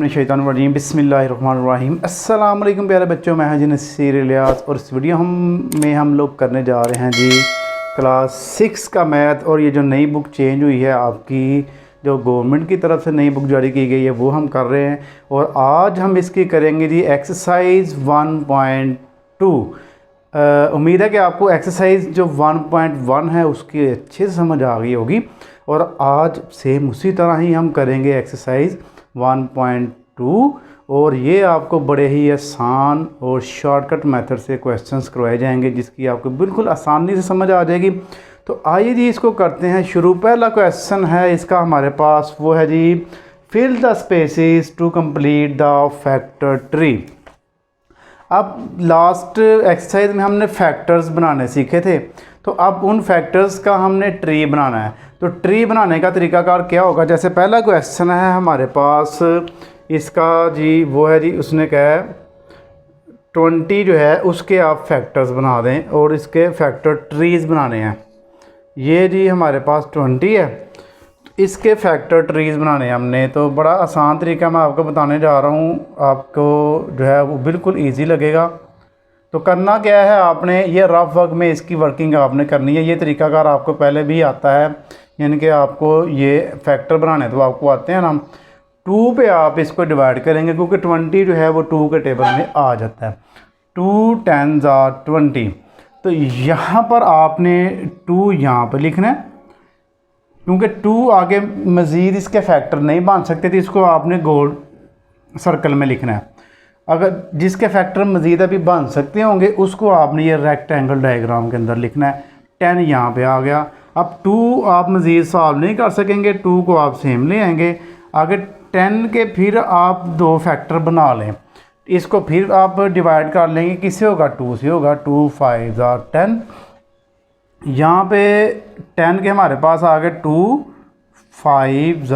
शैतानुर्रजीम बिस्मिल्लाहिर्रहमानिर्रहीम। अस्सलाम वालेकुम प्यारे बच्चों, मैं जी नसीर इलियास और इस वीडियो में हम लोग करने जा रहे हैं जी क्लास 6 का मैथ। और ये जो नई बुक चेंज हुई है आपकी, जो गवर्नमेंट की तरफ से नई बुक जारी की गई है, वो हम कर रहे हैं। और आज हम इसकी करेंगे जी एक्सरसाइज 1.2। उम्मीद है कि आपको एक्सरसाइज जो 1.1 है उसकी अच्छे से समझ आ गई होगी। और आज सेम उसी तरह ही हम करेंगे एक्सरसाइज 1.2। और ये आपको बड़े ही आसान और शॉर्टकट मेथड से क्वेश्चंस करवाए जाएंगे, जिसकी आपको बिल्कुल आसानी से समझ आ जाएगी। तो आइए जी इसको करते हैं शुरू। पहला क्वेश्चन है इसका हमारे पास, वो है जी fill the spaces to complete the factor tree. अब लास्ट एक्सरसाइज में हमने फैक्टर्स बनाने सीखे थे, तो अब उन फैक्टर्स का हमने ट्री बनाना है। तो ट्री बनाने का तरीकाकार क्या होगा? जैसे पहला क्वेश्चन है हमारे पास इसका जी, वो है जी, उसने कहा है 20 जो है उसके आप फैक्टर्स बना दें और इसके फैक्टर ट्रीज़ बनाने हैं। ये जी हमारे पास 20 है, इसके फैक्टर ट्रीज़ बनाने हैं हमने। तो बड़ा आसान तरीका मैं आपको बताने जा रहा हूँ, आपको जो है वो बिल्कुल इजी लगेगा। तो करना क्या है, आपने ये रफ वर्क में इसकी वर्किंग आपने करनी है। ये तरीकाकार आपको पहले भी आता है, यानी कि आपको ये फैक्टर बनाने तो आपको आते हैं ना। 2 पे आप इसको डिवाइड करेंगे, क्योंकि 20 जो है वो 2 के टेबल में आ जाता है। 2 10 20। तो यहाँ पर आपने 2 यहाँ पर लिखना है, क्योंकि 2 आगे मज़ीद इसके फैक्टर नहीं बन सकते थे। इसको आपने गोल सर्कल में लिखना है। अगर जिसके फैक्टर मज़ीद अभी बन सकते होंगे उसको आपने ये रेक्टेंगल डायग्राम के अंदर लिखना है। 10 यहाँ पे आ गया। अब 2 आप मज़ीद सॉल्व नहीं कर सकेंगे, 2 को आप सेम ले आएंगे। आगे 10 के फिर आप 2 फैक्टर बना लें, इसको फिर आप डिवाइड कर लेंगे। किससे होगा? 2 से होगा। 2 5 10। यहाँ पे 10 के हमारे पास आ गए 2 5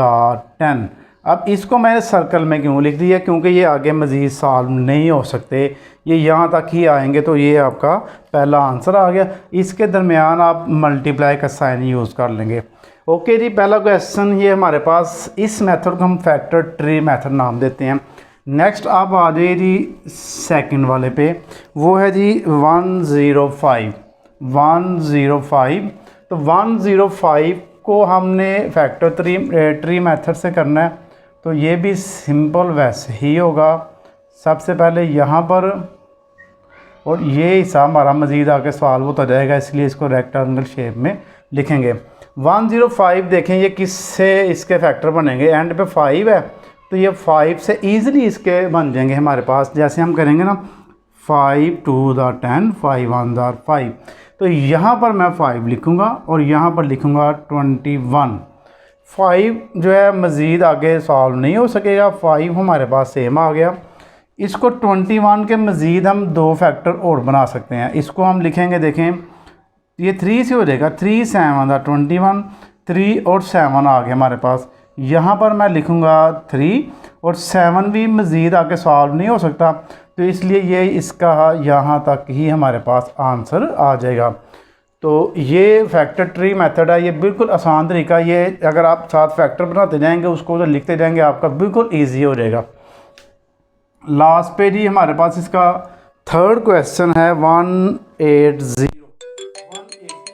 10। अब इसको मैंने सर्कल में क्यों लिख दिया? क्योंकि ये आगे मज़ीद सॉल्व नहीं हो सकते, ये यहाँ तक ही आएंगे। तो ये आपका पहला आंसर आ गया। इसके दरमियान आप मल्टीप्लाई का साइन यूज़ कर लेंगे। ओके जी, पहला क्वेश्चन ये हमारे पास, इस मेथड को हम फैक्टर ट्री मेथड नाम देते हैं। नेक्स्ट आप आ जाइए जी सेकंड वाले पे, वो है जी 105। तो 105 को हमने फैक्टर ट्री मेथड से करना है। तो ये भी सिंपल वैसे ही होगा। सबसे पहले यहाँ पर, और ये हिस्सा हमारा मज़ीद आके सॉल्व होता जाएगा, इसलिए इसको रेक्टेंगल शेप में लिखेंगे। 105 देखें ये किससे इसके फैक्टर बनेंगे? एंड पे 5 है, तो ये 5 से ईज़िली इसके बन जाएंगे हमारे पास। जैसे हम करेंगे ना, 5 2 10 5 1 5। तो यहाँ पर मैं 5 लिखूँगा और यहाँ पर लिखूँगा 21। 5 जो है मज़ीद आगे सॉल्व नहीं हो सकेगा, 5 हमारे पास सेम आ गया। इसको 21 के मज़ीद हम 2 फैक्टर और बना सकते हैं। इसको हम लिखेंगे, देखें ये 3 से हो जाएगा। 3 7 21। 3 और 7 आ गए हमारे पास। यहाँ पर मैं लिखूँगा 3 और 7 भी मज़ीद आके सॉल्व नहीं हो सकता, तो इसलिए ये इसका यहाँ तक ही हमारे पास आंसर आ जाएगा। तो ये फैक्टर ट्री मेथड है, ये बिल्कुल आसान तरीका। ये अगर आप साथ फैक्टर बनाते जाएंगे, उसको तो लिखते जाएंगे, आपका बिल्कुल ईजी हो जाएगा। लास्ट पे जी हमारे पास इसका थर्ड क्वेश्चन है 180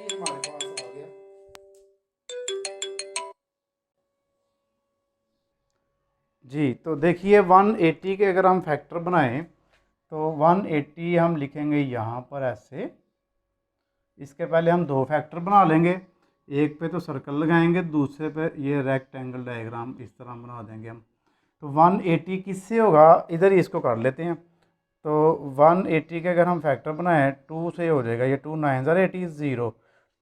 हमारे पास आ गया। जी तो देखिए 180 के अगर हम फैक्टर बनाएं तो 180 हम लिखेंगे यहाँ पर ऐसे। इसके पहले हम 2 फैक्टर बना लेंगे, एक पे तो सर्कल लगाएंगे, दूसरे पे ये रेक्टेंगल डायग्राम इस तरह बना देंगे हम। तो 180 किससे होगा? इधर ही इसको कर लेते हैं। तो 180 के अगर हम फैक्टर बनाएं 2 से हो जाएगा। ये 2 9 80 0।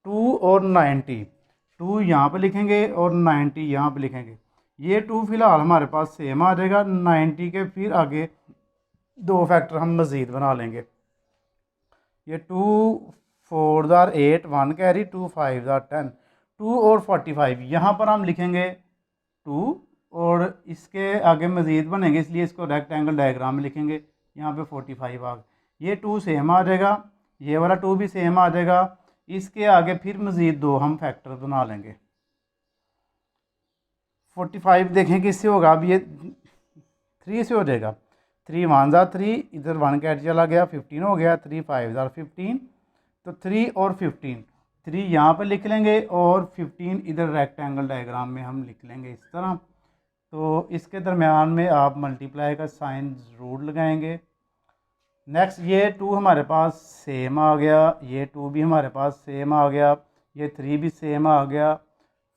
2 और 90, 2 यहाँ पे लिखेंगे और 90 यहाँ पे लिखेंगे। ये 2 फिलहाल हमारे पास सेम आ जाएगा। 90 के फिर आगे 2 फैक्टर हम मज़ीद बना लेंगे। ये 2 4 8 1 कैरी, 2 5 10। 2 और 45 यहाँ पर हम लिखेंगे 2 और इसके आगे मज़ीद बनेंगे, इसलिए इसको रेक्टेंगल डायग्राम में लिखेंगे। यहाँ पे 45 आ गए। ये 2 सेम आ जाएगा, ये वाला 2 भी सेम आ जाएगा। इसके आगे फिर मज़ीद 2 हम फैक्टर बना लेंगे। 45 देखें किससे होगा? अब ये 3 से हो जाएगा। 3 1 ज़ा 3, इधर 1 कैट चला गया, 15 हो गया। 3 5 ज़ा 15, तो 3 और 15, 3 यहाँ पर लिख लेंगे और 15 इधर रेक्टेंगल डायग्राम में हम लिख लेंगे इस तरह। तो इसके दरमियान में आप मल्टीप्लाई का साइन ज़रूर लगाएंगे। नेक्स्ट ये 2 हमारे पास सेम आ गया, ये 2 भी हमारे पास सेम आ गया, ये 3 भी सेम आ गया।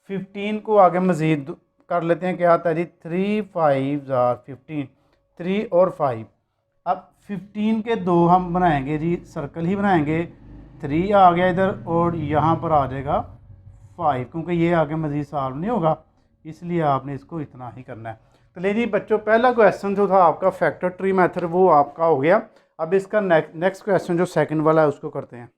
15 को आगे मज़ीद कर लेते हैं, क्या आता है जी 3 5 ज़ा 15, 3 और 5। अब 15 के दो हम बनाएंगे जी, सर्कल ही बनाएंगे। 3 आ गया इधर और यहाँ पर आ जाएगा 5, क्योंकि ये आगे मज़ीद सॉल्व नहीं होगा, इसलिए आपने इसको इतना ही करना है। तो ले जी बच्चों, पहला क्वेश्चन जो था आपका फैक्टर ट्री मेथड वो आपका हो गया। अब इसका नेक्स्ट क्वेश्चन जो सेकंड वाला है उसको करते हैं।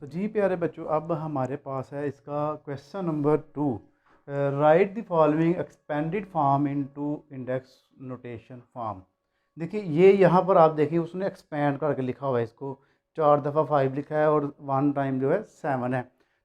तो जी प्यारे बच्चों, अब हमारे पास है इसका question number 2। Right the following expanded form into index notation form. देखिए ये यहाँ पर आप देखिए उसने एक्सपेंड करके लिखा हुआ है, इसको 4 दफ़ा 5 लिखा है और 1 टाइम जो है 7 है।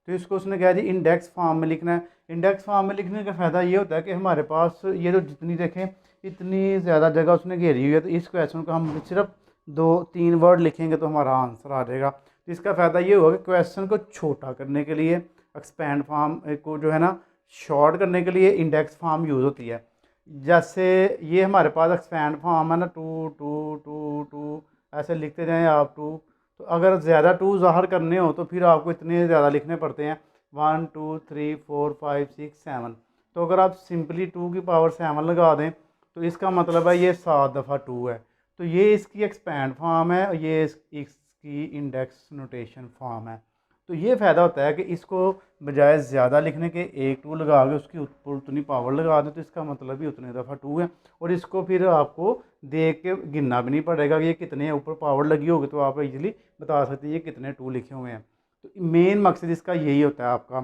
तो इसको उसने कहा जी इंडेक्स फॉर्म में लिखना है। इंडेक्स फॉर्म में लिखने का फ़ायदा ये होता है कि हमारे पास ये जो जितनी देखें इतनी ज़्यादा जगह उसने घेरी हुई है, तो इस क्वेश्चन को हम सिर्फ 2-3 वर्ड लिखेंगे तो हमारा आंसर आ जाएगा। तो इसका फ़ायदा ये होगा कि क्वेश्चन को छोटा करने के लिए एक्सपेंड फॉर्म को जो है ना शॉर्ट करने के लिए इंडेक्स फॉर्म यूज़ होती है। जैसे ये हमारे पास एक्सपेंड फॉर्म है ना, 2 2 2 2 ऐसे लिखते जाएँ आप 2। तो अगर ज़्यादा 2 ज़ाहिर करने हो तो फिर आपको इतने ज़्यादा लिखने पड़ते हैं, 1 2 3 4 5 6 7। तो अगर आप सिंपली 2 की पावर 7 लगा दें तो इसका मतलब है ये 7 दफ़ा 2 है। तो ये इसकी एक्सपेंड फॉर्म है और ये इसकी इंडेक्स नोटेशन फॉर्म है। तो ये फ़ायदा होता है कि इसको बजाय ज़्यादा लिखने के 1 2 लगा के उसकी ऊपर उतनी पावर लगा दें, तो इसका मतलब ही उतने दफ़ा 2 है। और इसको फिर आपको देख के गिनना भी नहीं पड़ेगा कि ये कितने ऊपर पावर लगी होगी, तो आप इजीली बता सकते हैं ये कितने 2 लिखे हुए हैं। तो मेन मकसद इसका यही होता है आपका।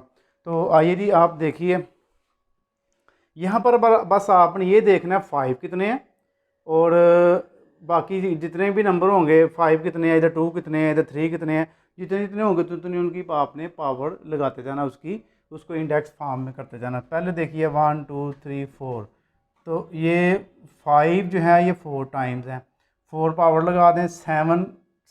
तो आइए जी आप देखिए यहाँ पर बस आपने ये देखना है 5 कितने हैं और बाकी जितने भी नंबर होंगे 5 कितने हैं, इधर 2 कितने हैं, इधर 3 कितने हैं, जितने जितने होंगे तो उतनी उनकी आपने पावर लगाते जाना, उसको इंडेक्स फॉर्म में करते जाना। पहले देखिए 1 2 3 4, तो ये 5 जो है ये 4 टाइम्स हैं, 4 पावर लगा दें। 7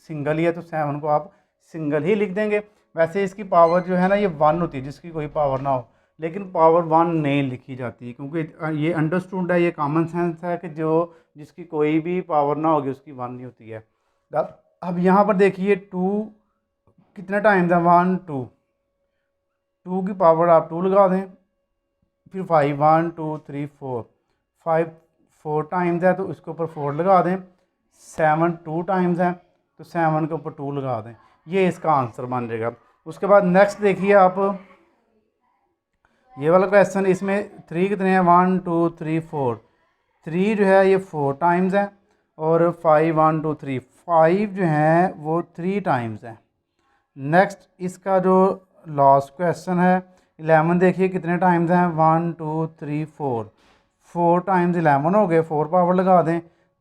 सिंगल ही है तो 7 को आप सिंगल ही लिख देंगे। वैसे इसकी पावर जो है ना ये 1 होती है जिसकी कोई पावर ना हो, लेकिन पावर 1 नहीं लिखी जाती है क्योंकि ये अंडरस्टूड है, ये कॉमन सेंस है कि जो जिसकी कोई भी पावर ना होगी उसकी 1 नहीं होती है। अब यहाँ पर देखिए 2 कितने टाइम्स है, 1 2, 2 की पावर आप 2 लगा दें। फिर 5 1 2 3 4, 5 4 टाइम्स है तो इसके ऊपर 4 लगा दें। 7 2 टाइम्स है तो 7 के ऊपर 2 लगा दें, ये इसका आंसर बन जाएगा। उसके बाद नेक्स्ट देखिए आप ये वाला क्वेश्चन, इसमें 3 कितने हैं, 1 2 3 4, 3 जो है ये 4 टाइम्स है और 5 1 2 3, 5 जो है वो 3 टाइम्स है। नेक्स्ट इसका जो लास्ट क्वेश्चन है 11, देखिए कितने टाइम्स हैं, 1 2 3 4, 4 टाइम्स 11 हो गए, 4 पावर लगा दें।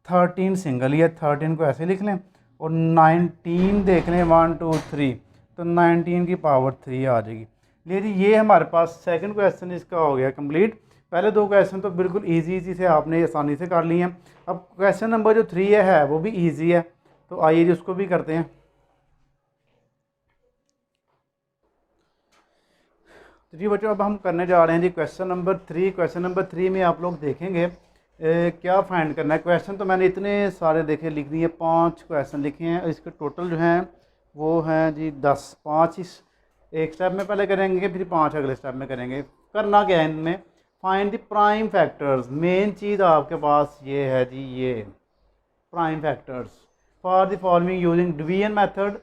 13 सिंगल ही है, 13 को ऐसे लिख लें। और 19 देख लें, 1 2 3, तो 19 की पावर 3 आ जाएगी। लेकिन ये हमारे पास सेकंड क्वेश्चन इसका हो गया कंप्लीट। पहले 2 क्वेश्चन तो बिल्कुल इजी से आपने आसानी से कर लिए हैं। अब क्वेश्चन नंबर जो 3 है वो भी इजी है, तो आइए जी उसको भी करते हैं। तो जी बच्चों अब हम करने जा रहे हैं जी क्वेश्चन नंबर 3। क्वेश्चन नंबर 3 में आप लोग देखेंगे क्या फाइंड करना है। क्वेश्चन तो मैंने इतने सारे देखे लिख दिए, 5 क्वेश्चन लिखे हैं। इसके टोटल जो हैं वो हैं जी 10। 5 इस एक स्टेप में पहले करेंगे, फिर 5 अगले स्टेप में करेंगे। करना क्या है इनमें, find the prime factors. Main चीज़ आपके पास ये है जी, ये prime factors for the following using division method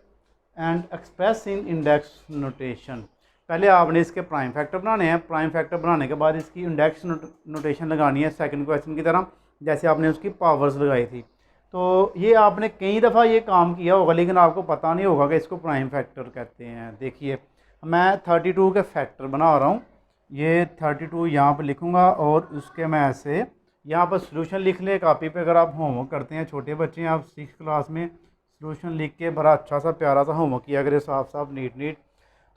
and express in index notation. पहले आपने इसके प्राइम फैक्टर बनाने हैं। प्राइम फैक्टर बनाने के बाद इसकी इंडेक्स नोटेशन लगानी है सेकंड क्वेश्चन की तरह, जैसे आपने उसकी पावर्स लगाई थी। तो ये आपने कई दफ़ा ये काम किया होगा लेकिन आपको पता नहीं होगा कि इसको प्राइम फैक्टर कहते हैं। देखिए मैं 32 के फैक्टर बना रहा हूँ, ये 32 यहाँ पर लिखूँगा और उसके मैं ऐसे यहाँ पर सोल्यूशन लिख ले कापी पे। अगर आप होमवर्क करते हैं, छोटे बच्चे हैं, आप 6th क्लास में, सोल्यूशन लिख के बड़ा अच्छा सा प्यारा सा होमवर्क किया करें, साफ साफ नीट।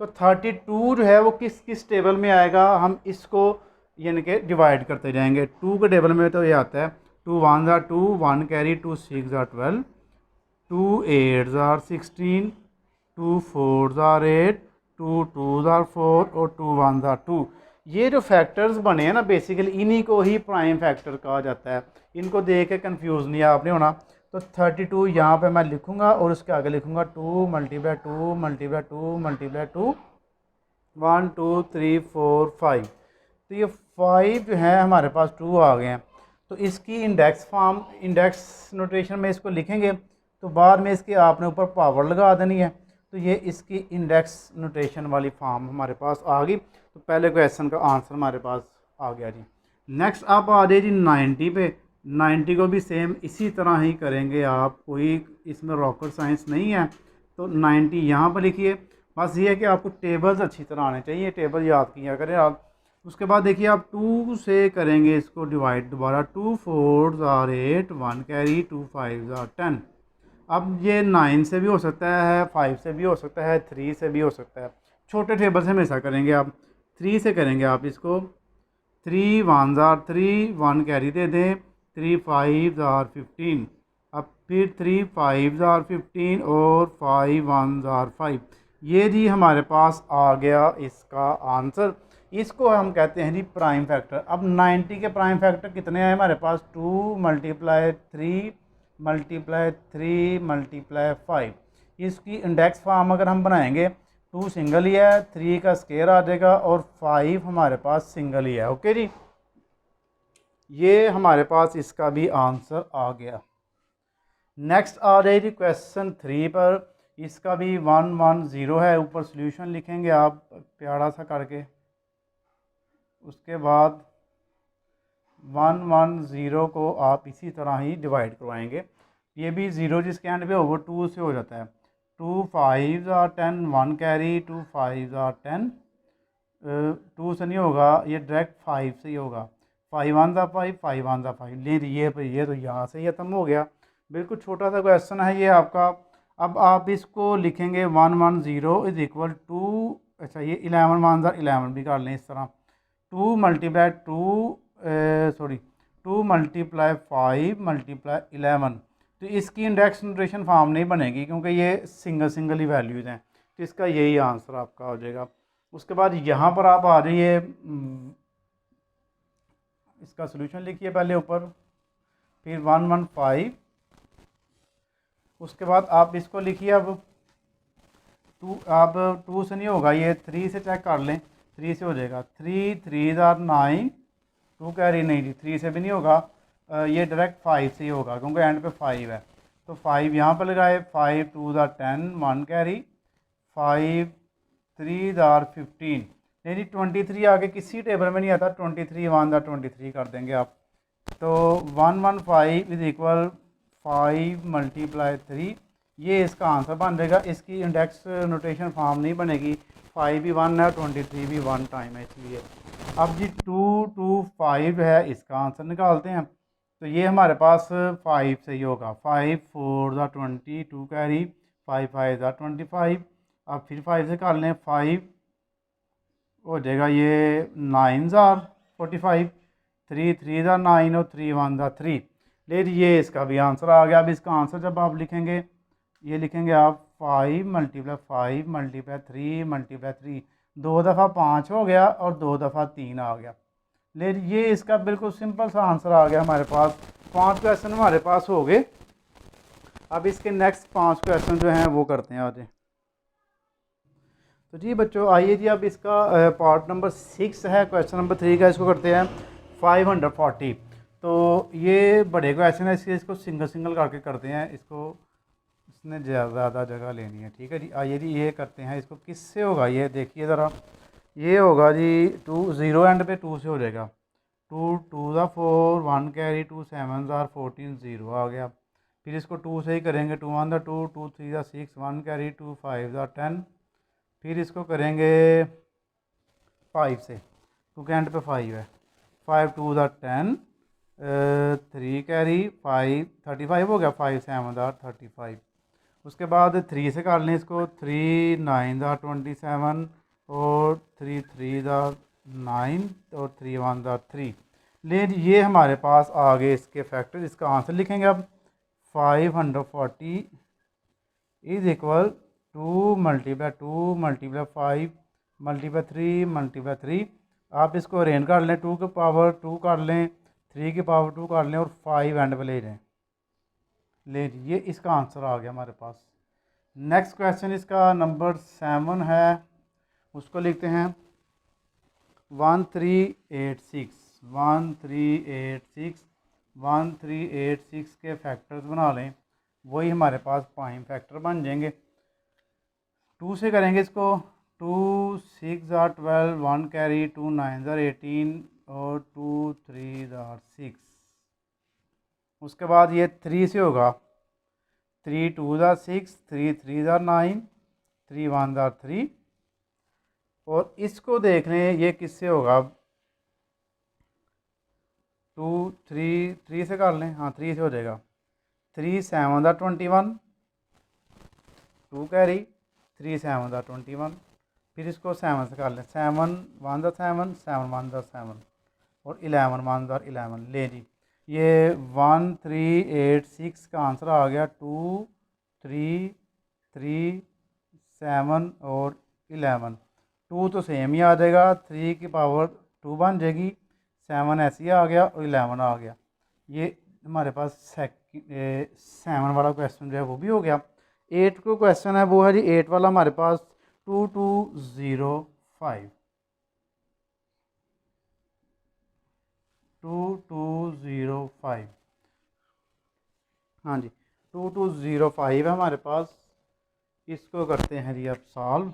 तो 32 जो है वो किस किस टेबल में आएगा, हम इसको यानी कि डिवाइड करते जाएंगे। 2 के टेबल में तो ये आता है 2 1 ज़ार 2, 1 कैरी, 2 6 ज़ार 12, 2 8 ज़ार 16, 2 4 ज़ार 8, 2 2 ज़ार 4 और 2 1 ज़ार 2। ये जो फैक्टर्स बने हैं ना बेसिकली इन्हीं को ही प्राइम फैक्टर कहा जाता है। इनको देख के कंफ्यूज नहीं आपने होना। तो 32 यहाँ पे मैं लिखूँगा और उसके आगे लिखूँगा 2 मल्टीप्लाई 2 मल्टीप्लाई 2 मल्टीप्लाई 2, 1 2 3 4 5। तो ये 5 जो है हमारे पास 2 आ गए हैं। तो इसकी इंडेक्स फॉर्म, इंडेक्स नोटेशन में इसको लिखेंगे तो बाद में इसके आपने ऊपर पावर लगा देनी है। तो ये इसकी इंडेक्स नोटेशन वाली फॉर्म हमारे पास आ गई। तो पहले क्वेश्चन का आंसर हमारे पास आ गया जी। नेक्स्ट आप आ जाए जी 90 पे। 90 को भी सेम इसी तरह ही करेंगे आप, कोई इसमें रॉकेट साइंस नहीं है। तो 90 यहाँ पर लिखिए। बस ये है कि आपको टेबल्स अच्छी तरह आने चाहिए, टेबल याद किया करें आप। उसके बाद देखिए आप 2 से करेंगे इसको डिवाइड दोबारा। 2 4 ज़ार 8, 1 कैरी, 2 5 ज़ार 10। अब ये 9 से भी हो सकता है, 5 से भी हो सकता है, 3 से भी हो सकता है। छोटे टेबल से हमेशा करेंगे आप। 3 से करेंगे आप इसको। 3 1 ज़ार 3, 1 कैरी दे दें, 3 5 ज़ार 15। अब फिर 3 5 ज़ार 15 और 5 1 ज़ार 5। ये जी हमारे पास आ गया इसका आंसर। इसको हम कहते हैं जी प्राइम फैक्टर। अब 90 के प्राइम फैक्टर कितने हैं हमारे पास? 2 मल्टीप्लाई 3 मल्टीप्लाई 3 मल्टीप्लाई 5। इसकी इंडेक्स फॉर्म अगर हम बनाएंगे 2 सिंगल ही है, 3 का स्केयर आ जाएगा और 5 हमारे पास सिंगल ही है। ओके जी, ये हमारे पास इसका भी आंसर आ गया। नेक्स्ट आ रही थी क्वेश्चन 3 पर। इसका भी 1 1 0 है। ऊपर सॉल्यूशन लिखेंगे आप प्यारा सा करके। उसके बाद 1 1 0 को आप इसी तरह ही डिवाइड करवाएंगे। ये भी 0 जिसके एंड पे होगा 2 से हो जाता है। 2 5 ज़ार 10, 1 कैरी, 2 5 ज़ार 10। 2 से नहीं होगा, ये डायरेक्ट 5 से ही होगा। 5 1 ज़ार 5, 5 1 ज़ार 5। ले ये तो यहाँ से ही ख़त्म हो गया। बिल्कुल छोटा सा क्वेश्चन है ये आपका। अब आप इसको लिखेंगे 1 1 0 इज इक्वल टू, अच्छा ये 11 1 ज़ार 11 भी कर लें इस तरह। 2 मल्टीप्लाई 2 मल्टीप्लाई 5 मल्टीप्लाई 11। तो इसकी इंडेक्स नोटेशन फॉर्म नहीं बनेगी क्योंकि ये सिंगल सिंगल ही वैल्यूज़ हैं। तो इसका यही आंसर आपका हो जाएगा। उसके बाद यहाँ पर आप आ जाइए, इसका सॉल्यूशन लिखिए पहले ऊपर, फिर 1 1 5। उसके बाद आप इसको लिखिए। अब 2 से नहीं होगा, ये 3 से चेक कर लें, 3 से हो जाएगा। 3 3 ज़ार 9, 2 कैरी नहीं जी, 3 से भी नहीं होगा। ये डायरेक्ट 5 से ही होगा क्योंकि एंड पे 5 है। तो 5 यहाँ पर लगाए, 5 2 ज़ार 10, 1 कैरी, 5 3 ज़ार 15। नहीं जी 23 आगे किसी टेबल में नहीं आता। 23 1 ज़ार 23 कर देंगे आप। तो 1 1 5 इज इक्वल 5 मल्टीप्लाई 3। ये इसका आंसर बन जाएगा। इसकी इंडेक्स नोटेशन फॉर्म नहीं बनेगी। 5 भी 1 है, 23 भी 1 टाइम है इसलिए। अब जी 2 2 5 है, इसका आंसर निकालते हैं। तो ये हमारे पास 5 से ही होगा। 5 4 ज़ा 20, 2 कैरी, 5 5 ज़ा 25। अब फिर 5 से कर लें, 5 हो जाएगा ये 9 ज़ार 45, 3 3 ज़ा 9 और 3 1 ज़ा 3। ले ये इसका भी आंसर आ गया। अब इसका आंसर जब आप लिखेंगे, ये लिखेंगे आप 5 मल्टीप्लाई 5 मल्टीप्लाई 3 मल्टीप्लाई 3। 2 दफ़ा 5 हो गया और 2 दफ़ा 3 आ गया। ले ये इसका बिल्कुल सिंपल सा आंसर आ गया हमारे पास। 5 क्वेश्चन हमारे पास हो गए। अब इसके नेक्स्ट 5 क्वेश्चन जो हैं वो करते हैं आज। तो जी बच्चों आइए जी, अब इसका पार्ट नंबर 6 है, क्वेश्चन नंबर 3 का। इसको करते हैं 540। तो ये बड़े क्वेश्चन है, इसको सिंगल सिंगल करके करते हैं। इसको इसने ज़्यादा जगह लेनी है, ठीक है जी। आइए जी ये करते हैं। इसको किससे होगा ये देखिए ज़रा। ये होगा जी 2 0 एंड पे 2 से हो जाएगा। 2 2 ज़ा 4, 1 कैरी, 2 7 ज़ार 14, 0 आ गया। फिर इसको 2 से ही करेंगे। 2 1 ज़ा 2, 2 3 ज़ा 6, 1 कैरी, 2 5 ज़ा 10। फिर इसको करेंगे 5 से क्योंकि एंड पे 5 है। 5 2 ज़ा 10, 3 कैरी, 5 35 हो गया। 5 7 ज़ा 35। उसके बाद 3 से काट लें इसको। 3 9 दा 27 और 3 3 दा 9 और 3 1 दा 3। ले जी ये हमारे पास आ गए इसके फैक्टर। इसका आंसर लिखेंगे अब 540 is equal 2 multiply 2 multiply 5 multiply 3 multiply 3। आप इसको अरेंज कर लें, 2 की पावर 2 कर लें, 3 की पावर 2 कर लें और 5 एंड पे ले जाएँ। ले ये इसका आंसर आ गया हमारे पास। नेक्स्ट क्वेश्चन इसका नंबर 7 है, उसको लिखते हैं 1386 1386 1386 के फैक्टर्स बना लें, वही हमारे पास प्राइम फैक्टर बन जाएंगे। 2 से करेंगे इसको। 2 6 ज़ार 12, 1 कैरी, 2 9 ज़ार 18 और 2 3 ज़ार 6। उसके बाद ये 3 से होगा। 3 2 ज़ार 6, 3 3 ज़ार 9, 3 1 ज़ार 3। और इसको देख लें ये किससे होगा। 2 3 3 से कर लें, हाँ 3 से हो जाएगा। 3 7 ज़ार 21, 2 कैरी, 3 7 ज़ार 21। फिर इसको 7 से कर लें। 7 1 ज़ार 7, 7 1 ज़ार 7 और 11 1 ज़ार 11। ले जी ये 1386 का आंसर आ गया 2 3 3 7 और 11। 2 तो सेम ही आ जाएगा, 3 की पावर 2 बन जाएगी, 7 ऐसे ही आ गया और 11 आ गया। ये हमारे पास 7 वाला क्वेश्चन जो है वो भी हो गया। 8 को क्वेश्चन है वो है जी 8 वाला हमारे पास 2205 2205। हाँ जी 2205 है हमारे पास। इसको करते हैं जी अब सॉल्व।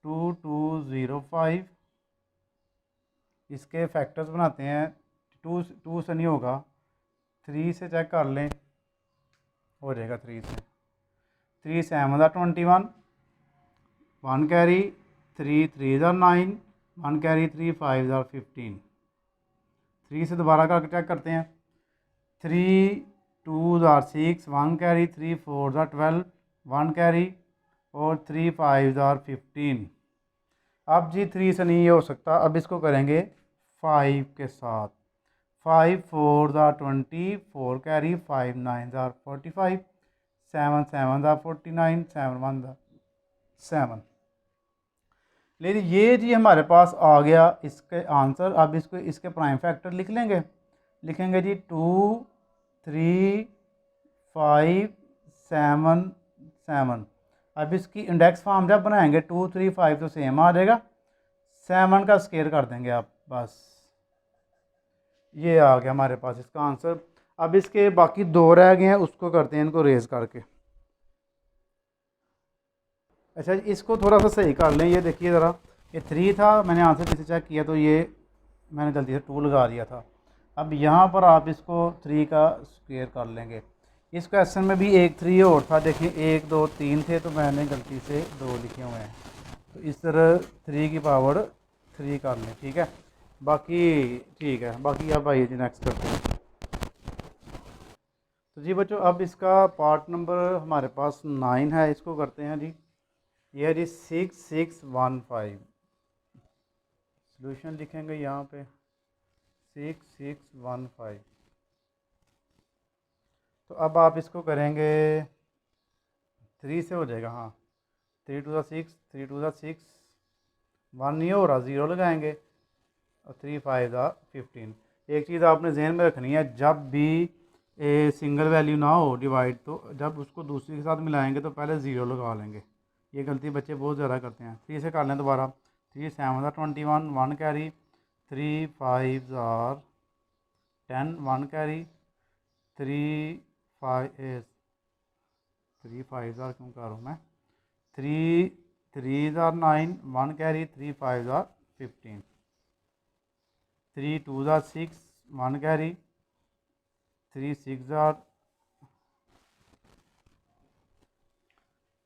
2205 इसके फैक्टर्स बनाते हैं। 2 से नहीं होगा, 3 से चेक कर लें, हो जाएगा 3 से। 3 7 ज़ार 21, 1 कैरी, 3 3 ज़ार 9, 1 कैरी, 3 5 ज़ार 15। 3 से दोबारा करके चेक करते हैं। 3 2 ज़ार 6, 1 कैरी, 3 4 ज़ार 12, 1 कैरी और 3 5 ज़ार 15। अब जी 3 से नहीं हो सकता, अब इसको करेंगे 5 के साथ। 5 4 ज़ार 20, 4 कैरी, 5 9 ज़ार 45, 7 7 ज़ार 49, 7 1 ज़ार 7। लेकिन ये जी हमारे पास आ गया इसके आंसर। अब इसको इसके प्राइम फैक्टर लिख लेंगे। लिखेंगे जी 2 3 5 7 7। अब इसकी इंडेक्स फॉर्म जब बनाएंगे 2 3 5 तो सेम आ जाएगा, 7 का स्केयर कर देंगे आप बस। ये आ गया हमारे पास इसका आंसर। अब इसके बाकी 2 रह गए हैं, उसको करते हैं इनको रेज करके। अच्छा इसको थोड़ा सा सही कर लें। ये देखिए ज़रा, ये 3 था, मैंने आंसर किसी चेक किया तो ये मैंने गलती से 2 लगा दिया था। अब यहाँ पर आप इसको 3 का स्क्वायर कर लेंगे। इस क्वेश्चन में भी एक 3 और था, देखिए 1 2 3 थे तो मैंने गलती से 2 लिखे हुए हैं। तो इस तरह 3 की पावर 3 कर लें, ठीक है। बाकी ठीक है, बाकी अब आइए जी नेक्स्ट करते हैं। तो जी बच्चों अब इसका पार्ट नंबर हमारे पास 9 है, इसको करते हैं जी। ये है जी 6615। सोल्यूशन लिखेंगे यहाँ पे 6615। तो अब आप इसको करेंगे 3 से हो जाएगा, हाँ 3 2 6, 3 2 6, 1 नहीं हो रहा, 0 लगाएंगे और 3 5 15। एक चीज़ आपने जहन में रखनी है, जब भी सिंगल वैल्यू ना हो डिवाइड, तो जब उसको दूसरी के साथ मिलाएंगे तो पहले 0 लगा लेंगे। ये गलती बच्चे बहुत ज़्यादा करते हैं। 3 से कर लें दोबारा। 3 7 21, 1 कैरी, 3 5 10, 1 कैरी, 3 5 3 5 क्यों कर रहा हूँ मैं। 3 3 9, 1 कैरी, 3 5 15, 3 2 6, 1 कैरी, 3 6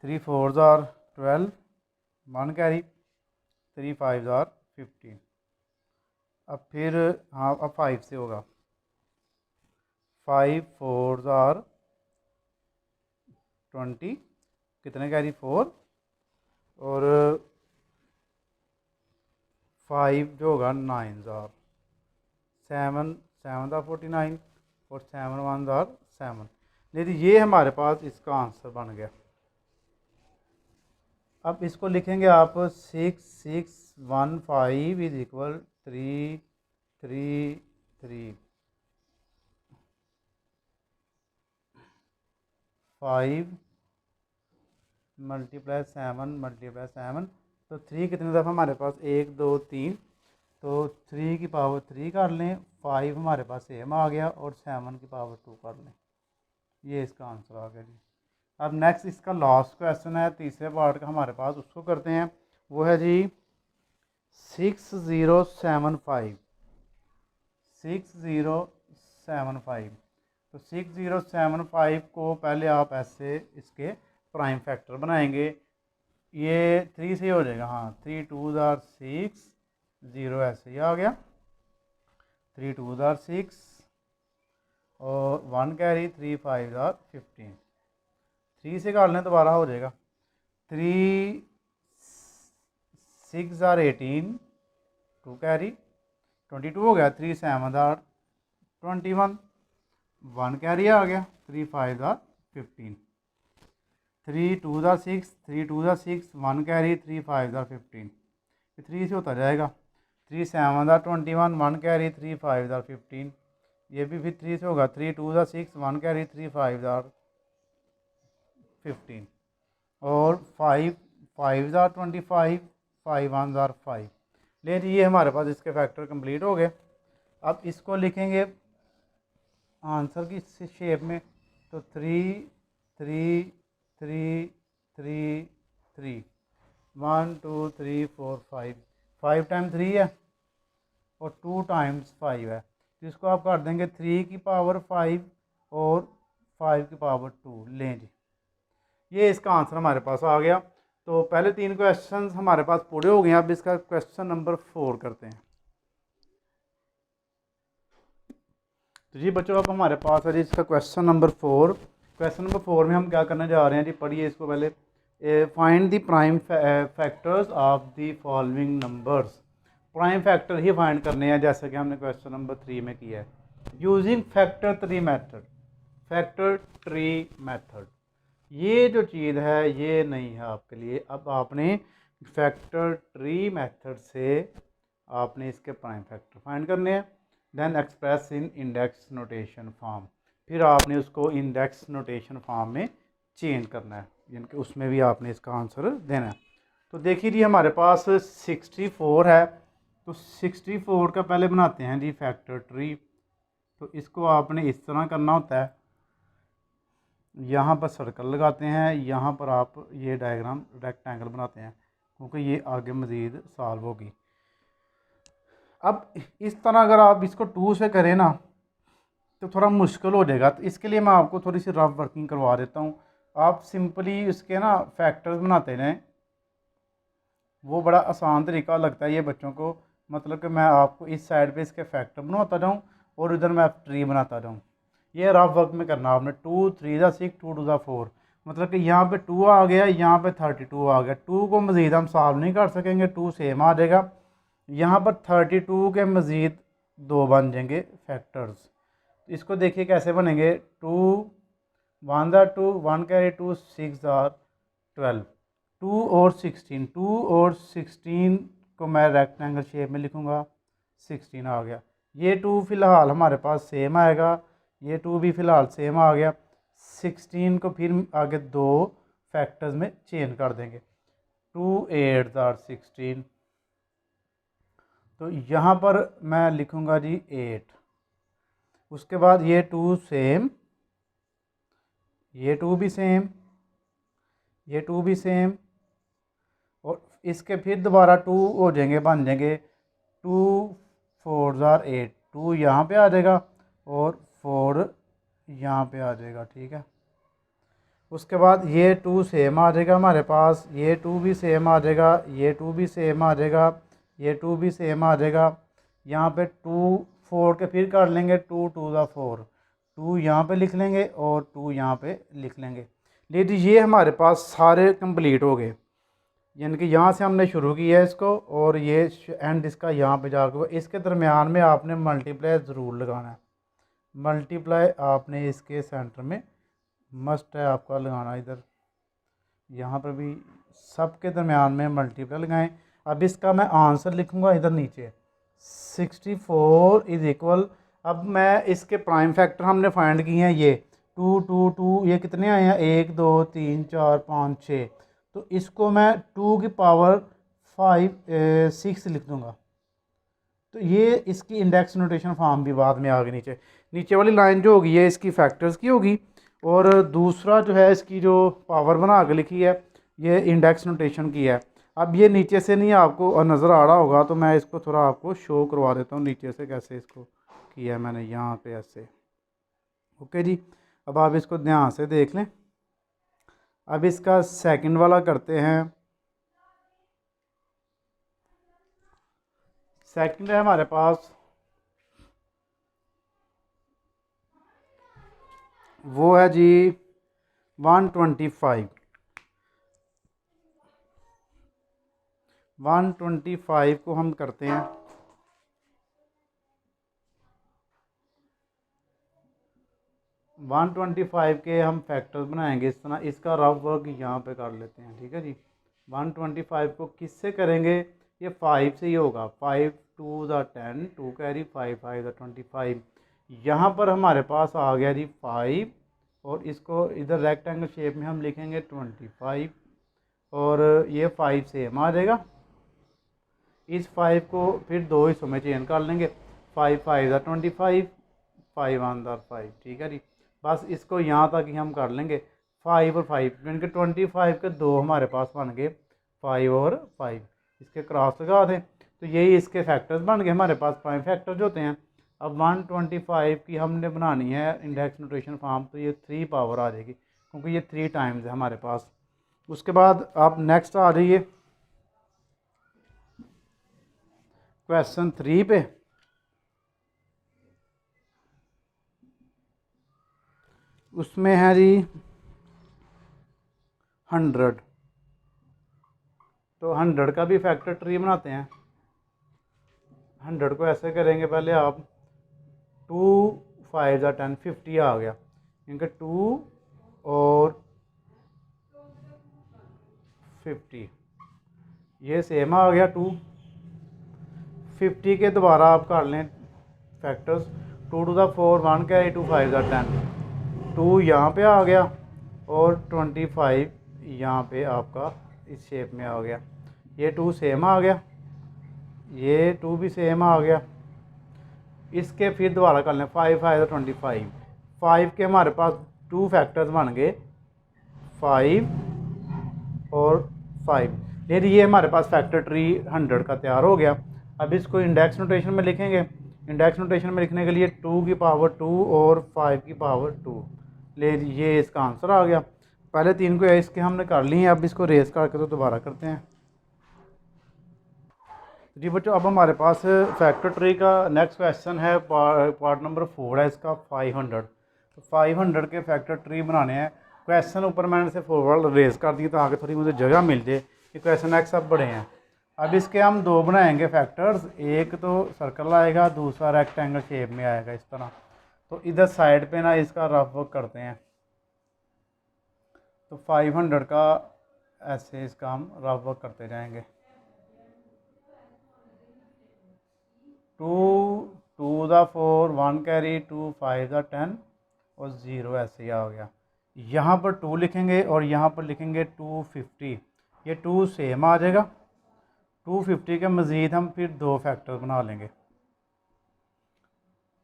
3 4 12, 1 कैरी, 3 5 15। अब फिर हाँ अब 5 से होगा। 5 4 20 कितने कैरी 4 और 5 जो होगा 9 जार 7 7 49 और 7 1 जार 7। नहीं, ये हमारे पास इसका आंसर बन गया। अब इसको लिखेंगे आप 6615 इज इक्वल 3 3 3 5 मल्टीप्लाई 7 मल्टीप्लाई 7। तो 3 कितने दफ़ा हमारे पास 1 2 3, तो 3 की पावर 3 कर लें, 5 हमारे पास सेम आ गया और 7 की पावर 2 कर लें। ये इसका आंसर आ गया जी। अब नेक्स्ट इसका लास्ट क्वेश्चन है, तीसरे पार्ट का हमारे पास, उसको करते हैं। वो है जी 6075 6075। तो 6075 को पहले आप ऐसे इसके प्राइम फैक्टर बनाएंगे। ये 3 से ही हो जाएगा, हाँ 3 2 जार 6, 0 ऐसे ही आ गया, 3 2 जार 6 और 1 कैरी 3 5 जार 15। 3 से काट लें दोबारा हो जाएगा, 3 6 जार 18, 2 कैरी 22 हो गया, 3 7 जार 21, 1 कैरी आ गया, 3 5 jar 15, 3 2 jar 6, 3 2 jar 6, 1 carry 3 5 jar 15। 3 से होता जाएगा, 3 7 जार 21, 1 कैरी 3 5 जार 15। ये भी फिर 3 से होगा, 3 2 जार 6, 1 कैरी 3 5 जार 15 और 5 5 जार 25, 5 1 जार 5। लेकिन ये हमारे पास इसके फैक्टर कंप्लीट हो गए। अब इसको लिखेंगे आंसर की शेप में, तो 3 3 3 3 3 1 2 3 4 5, 5 टाइम्स 3 है और 2 टाइम्स 5 है, तो इसको आप कर देंगे 3 की पावर 5 और 5 की पावर 2। लें जी, ये इसका आंसर हमारे पास आ गया। तो पहले 3 क्वेश्चन हमारे पास पूरे हो गए हैं। अब इसका क्वेश्चन नंबर 4 करते हैं। तो जी बच्चों, अब हमारे पास है जी इसका क्वेश्चन नंबर 4। क्वेश्चन नंबर 4 में हम क्या करने जा रहे हैं जी, पढ़िए इसको पहले। Find the prime factors of the following numbers. Prime factor he find करने हैं, जैसे कि हमने क्वेश्चन नंबर 3 में किया है, using factor tree method. Factor tree method, ये जो चीज़ है ये नहीं है आपके लिए। अब आपने फैक्टर ट्री मेथड से आपने इसके प्राइम फैक्टर फाइंड करने हैं। Then express in index notation form, फिर आपने उसको इंडेक्स नोटेशन फॉर्म में चेंज करना है, यानी कि उसमें भी आपने इसका आंसर देना है। तो देखिए जी, हमारे पास 64 है, तो 64 का पहले बनाते हैं जी फैक्टर ट्री। तो इसको आपने इस तरह करना होता है, यहाँ पर सर्कल लगाते हैं, यहाँ पर आप ये डायग्राम रेक्टेंगल बनाते हैं, क्योंकि ये आगे मज़ीद सॉल्व होगी। अब इस तरह अगर आप इसको 2 से करें ना तो थोड़ा मुश्किल हो जाएगा। तो इसके लिए मैं आपको थोड़ी सी रफ वर्किंग करवा देता हूँ। आप सिंपली इसके ना फैक्टर्स बनाते रहें, वो बड़ा आसान तरीका लगता है ये बच्चों को। मतलब कि मैं आपको इस साइड पे इसके फैक्टर बनाता जाऊँ और इधर मैं ट्री बनाता जाऊँ। ये रफ वर्क में करना आपने। 2 3 ज़ा 6, 2 2 ज़ा 4, मतलब कि यहाँ पे 2 आ गया, यहाँ पे 32 आ गया। 2 को मज़ीद हम सॉल्व नहीं कर सकेंगे, 2 सेम आ जाएगा। यहाँ पर 32 के मज़ीद 2 बन जाएंगे फैक्टर्स। इसको देखिए कैसे बनेंगे। 2 1 ज़ा 2, 1 कैरी 2, 6 ज़ा 12, 2 और 16, 2 और 16 को मैं रेक्टेंगल शेप में लिखूँगा, 16 आ गया। ये 2 फ़िलहाल हमारे पास सेम आएगा, ये 2 भी फ़िलहाल सेम आ गया। 16 को फिर आगे 2 फैक्टर्स में चेंज कर देंगे, 2 8 ज़ा 16। तो यहाँ पर मैं लिखूँगा जी 8। उसके बाद ये 2 सेम, ये 2 भी सेम, ये 2 भी सेम, और इसके फिर दोबारा 2 हो जाएंगे, बन जाएंगे 2 4 ज़ा 8। 2 यहाँ पे आ जाएगा और 4 यहाँ पे आ जाएगा, ठीक है। उसके बाद ये 2 सेम आ जाएगा हमारे पास, ये 2 भी सेम आ जाएगा, ये 2 भी सेम आ जाएगा, ये 2 भी सेम आ जाएगा। यहाँ पे 2 4 के फिर कर लेंगे, 2 2 ज़ा 4, 2 यहाँ पे लिख लेंगे और 2 यहाँ पे लिख लेंगे। लेकिन ये हमारे पास सारे कंप्लीट हो गए, यानी कि यहाँ से हमने शुरू किया है इसको और ये एंड इसका यहाँ पे जाकर इसके दरमियान में आपने मल्टीप्लाई ज़रूर लगाना है। मल्टीप्लाई आपने इसके सेंटर में मस्ट है आपका लगाना, इधर यहाँ पर भी सबके दरमियान में मल्टीप्लाई लगाएं। अब इसका मैं आंसर लिखूँगा इधर नीचे 64 इज़ इक्वल, अब मैं इसके प्राइम फैक्टर हमने फाइंड किए हैं, ये 2 2 2 ये कितने आए हैं 1 2 3 4 5 6, तो इसको मैं 2 की पावर 6 लिख दूँगा। तो ये इसकी इंडेक्स नोटेशन फॉर्म भी बाद में आगे नीचे नीचे वाली लाइन जो होगी ये इसकी फैक्टर्स की होगी, और दूसरा जो है इसकी जो पावर बना के लिखी है ये इंडेक्स नोटेशन की है। अब ये नीचे से नहीं आपको नज़र आ रहा होगा, तो मैं इसको थोड़ा आपको शो करवा देता हूँ नीचे से कैसे इसको किया है मैंने यहाँ पे ऐसे। ओके जी, अब आप इसको ध्यान से देख लें। अब इसका सेकंड वाला करते हैं। सेकंड है हमारे पास, वो है जी 125। 125 को हम करते हैं 125 के हम फैक्टर्स बनाएंगे इस तरह, इसका रफ वर्क यहाँ पे कर लेते हैं, ठीक है जी। 125 को किससे करेंगे, ये 5 से ही होगा। 5 2 ज़ा 10, 2 कैरी 5 5 ज़ा 25। यहाँ पर हमारे पास आ गया जी 5, और इसको इधर रेक्टेंगल शेप में हम लिखेंगे 25, और ये 5 सेम आ जाएगा। इस 5 को फिर दो हिस्सों में चेंज कर लेंगे, 5 5 ज़ा 25, 5 1 ज़ा 5, ठीक है जी। बस इसको यहाँ तक ही हम कर लेंगे। 5 और 5 यानी कि 25 के दो हमारे पास बन गए, 5 और 5, इसके क्रॉस लगा दें, तो यही इसके फैक्टर्स बन गए हमारे पास, प्राइम फैक्टर्स होते हैं। अब 125 की हमने बनानी है इंडेक्स नोटेशन फॉर्म, तो ये 3 पावर आ जाएगी क्योंकि ये 3 टाइम्स है हमारे पास। उसके बाद आप नेक्स्ट आ जाइए क्वेश्चन 3 पे। उसमें है जी 100, तो 100 का भी फैक्टर ट्री बनाते हैं। 100 को ऐसे करेंगे, पहले आप 2 5 ज़ा 10, 50 आ गया, इनका 2 और 50 ये सेम आ गया 2। 50 के दोबारा आप कर लें फैक्टर्स, 2 टू द 4 1 कैरी 2 5 ज़ा 10, 2 यहाँ पे आ गया और 25 यहाँ पे आपका इस शेप में आ गया, ये 2 सेम आ गया, ये 2 भी सेम आ गया। इसके फिर दोबारा कर लें 5 5 25, 5 के हमारे पास 2 फैक्टर्स बन गए 5 और 5, लेकिन ये हमारे पास फैक्टर ट्री 100 का तैयार हो गया। अब इसको इंडेक्स नोटेशन में लिखेंगे। इंडेक्स नोटेशन में लिखने के लिए 2 की पावर 2 और 5 की पावर 2, ले ये इसका आंसर आ गया। पहले 3 को इसके हमने कर ली हैं, अब इसको रेस करके तो दोबारा करते हैं जी बच्चों। अब हमारे पास फैक्टर ट्री का नेक्स्ट क्वेश्चन है, पार्ट नंबर 4 है इसका 500। तो 500 के फैक्टर ट्री बनाने हैं। क्वेश्चन ऊपर मैंने से फॉरवर्ड रेस कर दी ताकि थोड़ी मुझे जगह मिल जाए कि क्वेश्चन नेक्स्ट सब बड़े हैं। अब इसके हम 2 बनाएंगे फैक्टर्स, एक तो सर्कल आएगा, दूसरा रेक्टेंगल शेप में आएगा इस तरह। तो इधर साइड पे ना इसका रफ वर्क करते हैं। तो 500 का ऐसे इसका हम रफ वर्क करते जाएंगे। 2 2 ज़ा 4 1 कैरी 2 5 ज़ा 10 और 0 ऐसे ही आ गया। यहाँ पर 2 लिखेंगे और यहाँ पर लिखेंगे 250, ये 2 सेम आ जाएगा। 250 के मज़ीद हम फिर 2 फैक्टर बना लेंगे।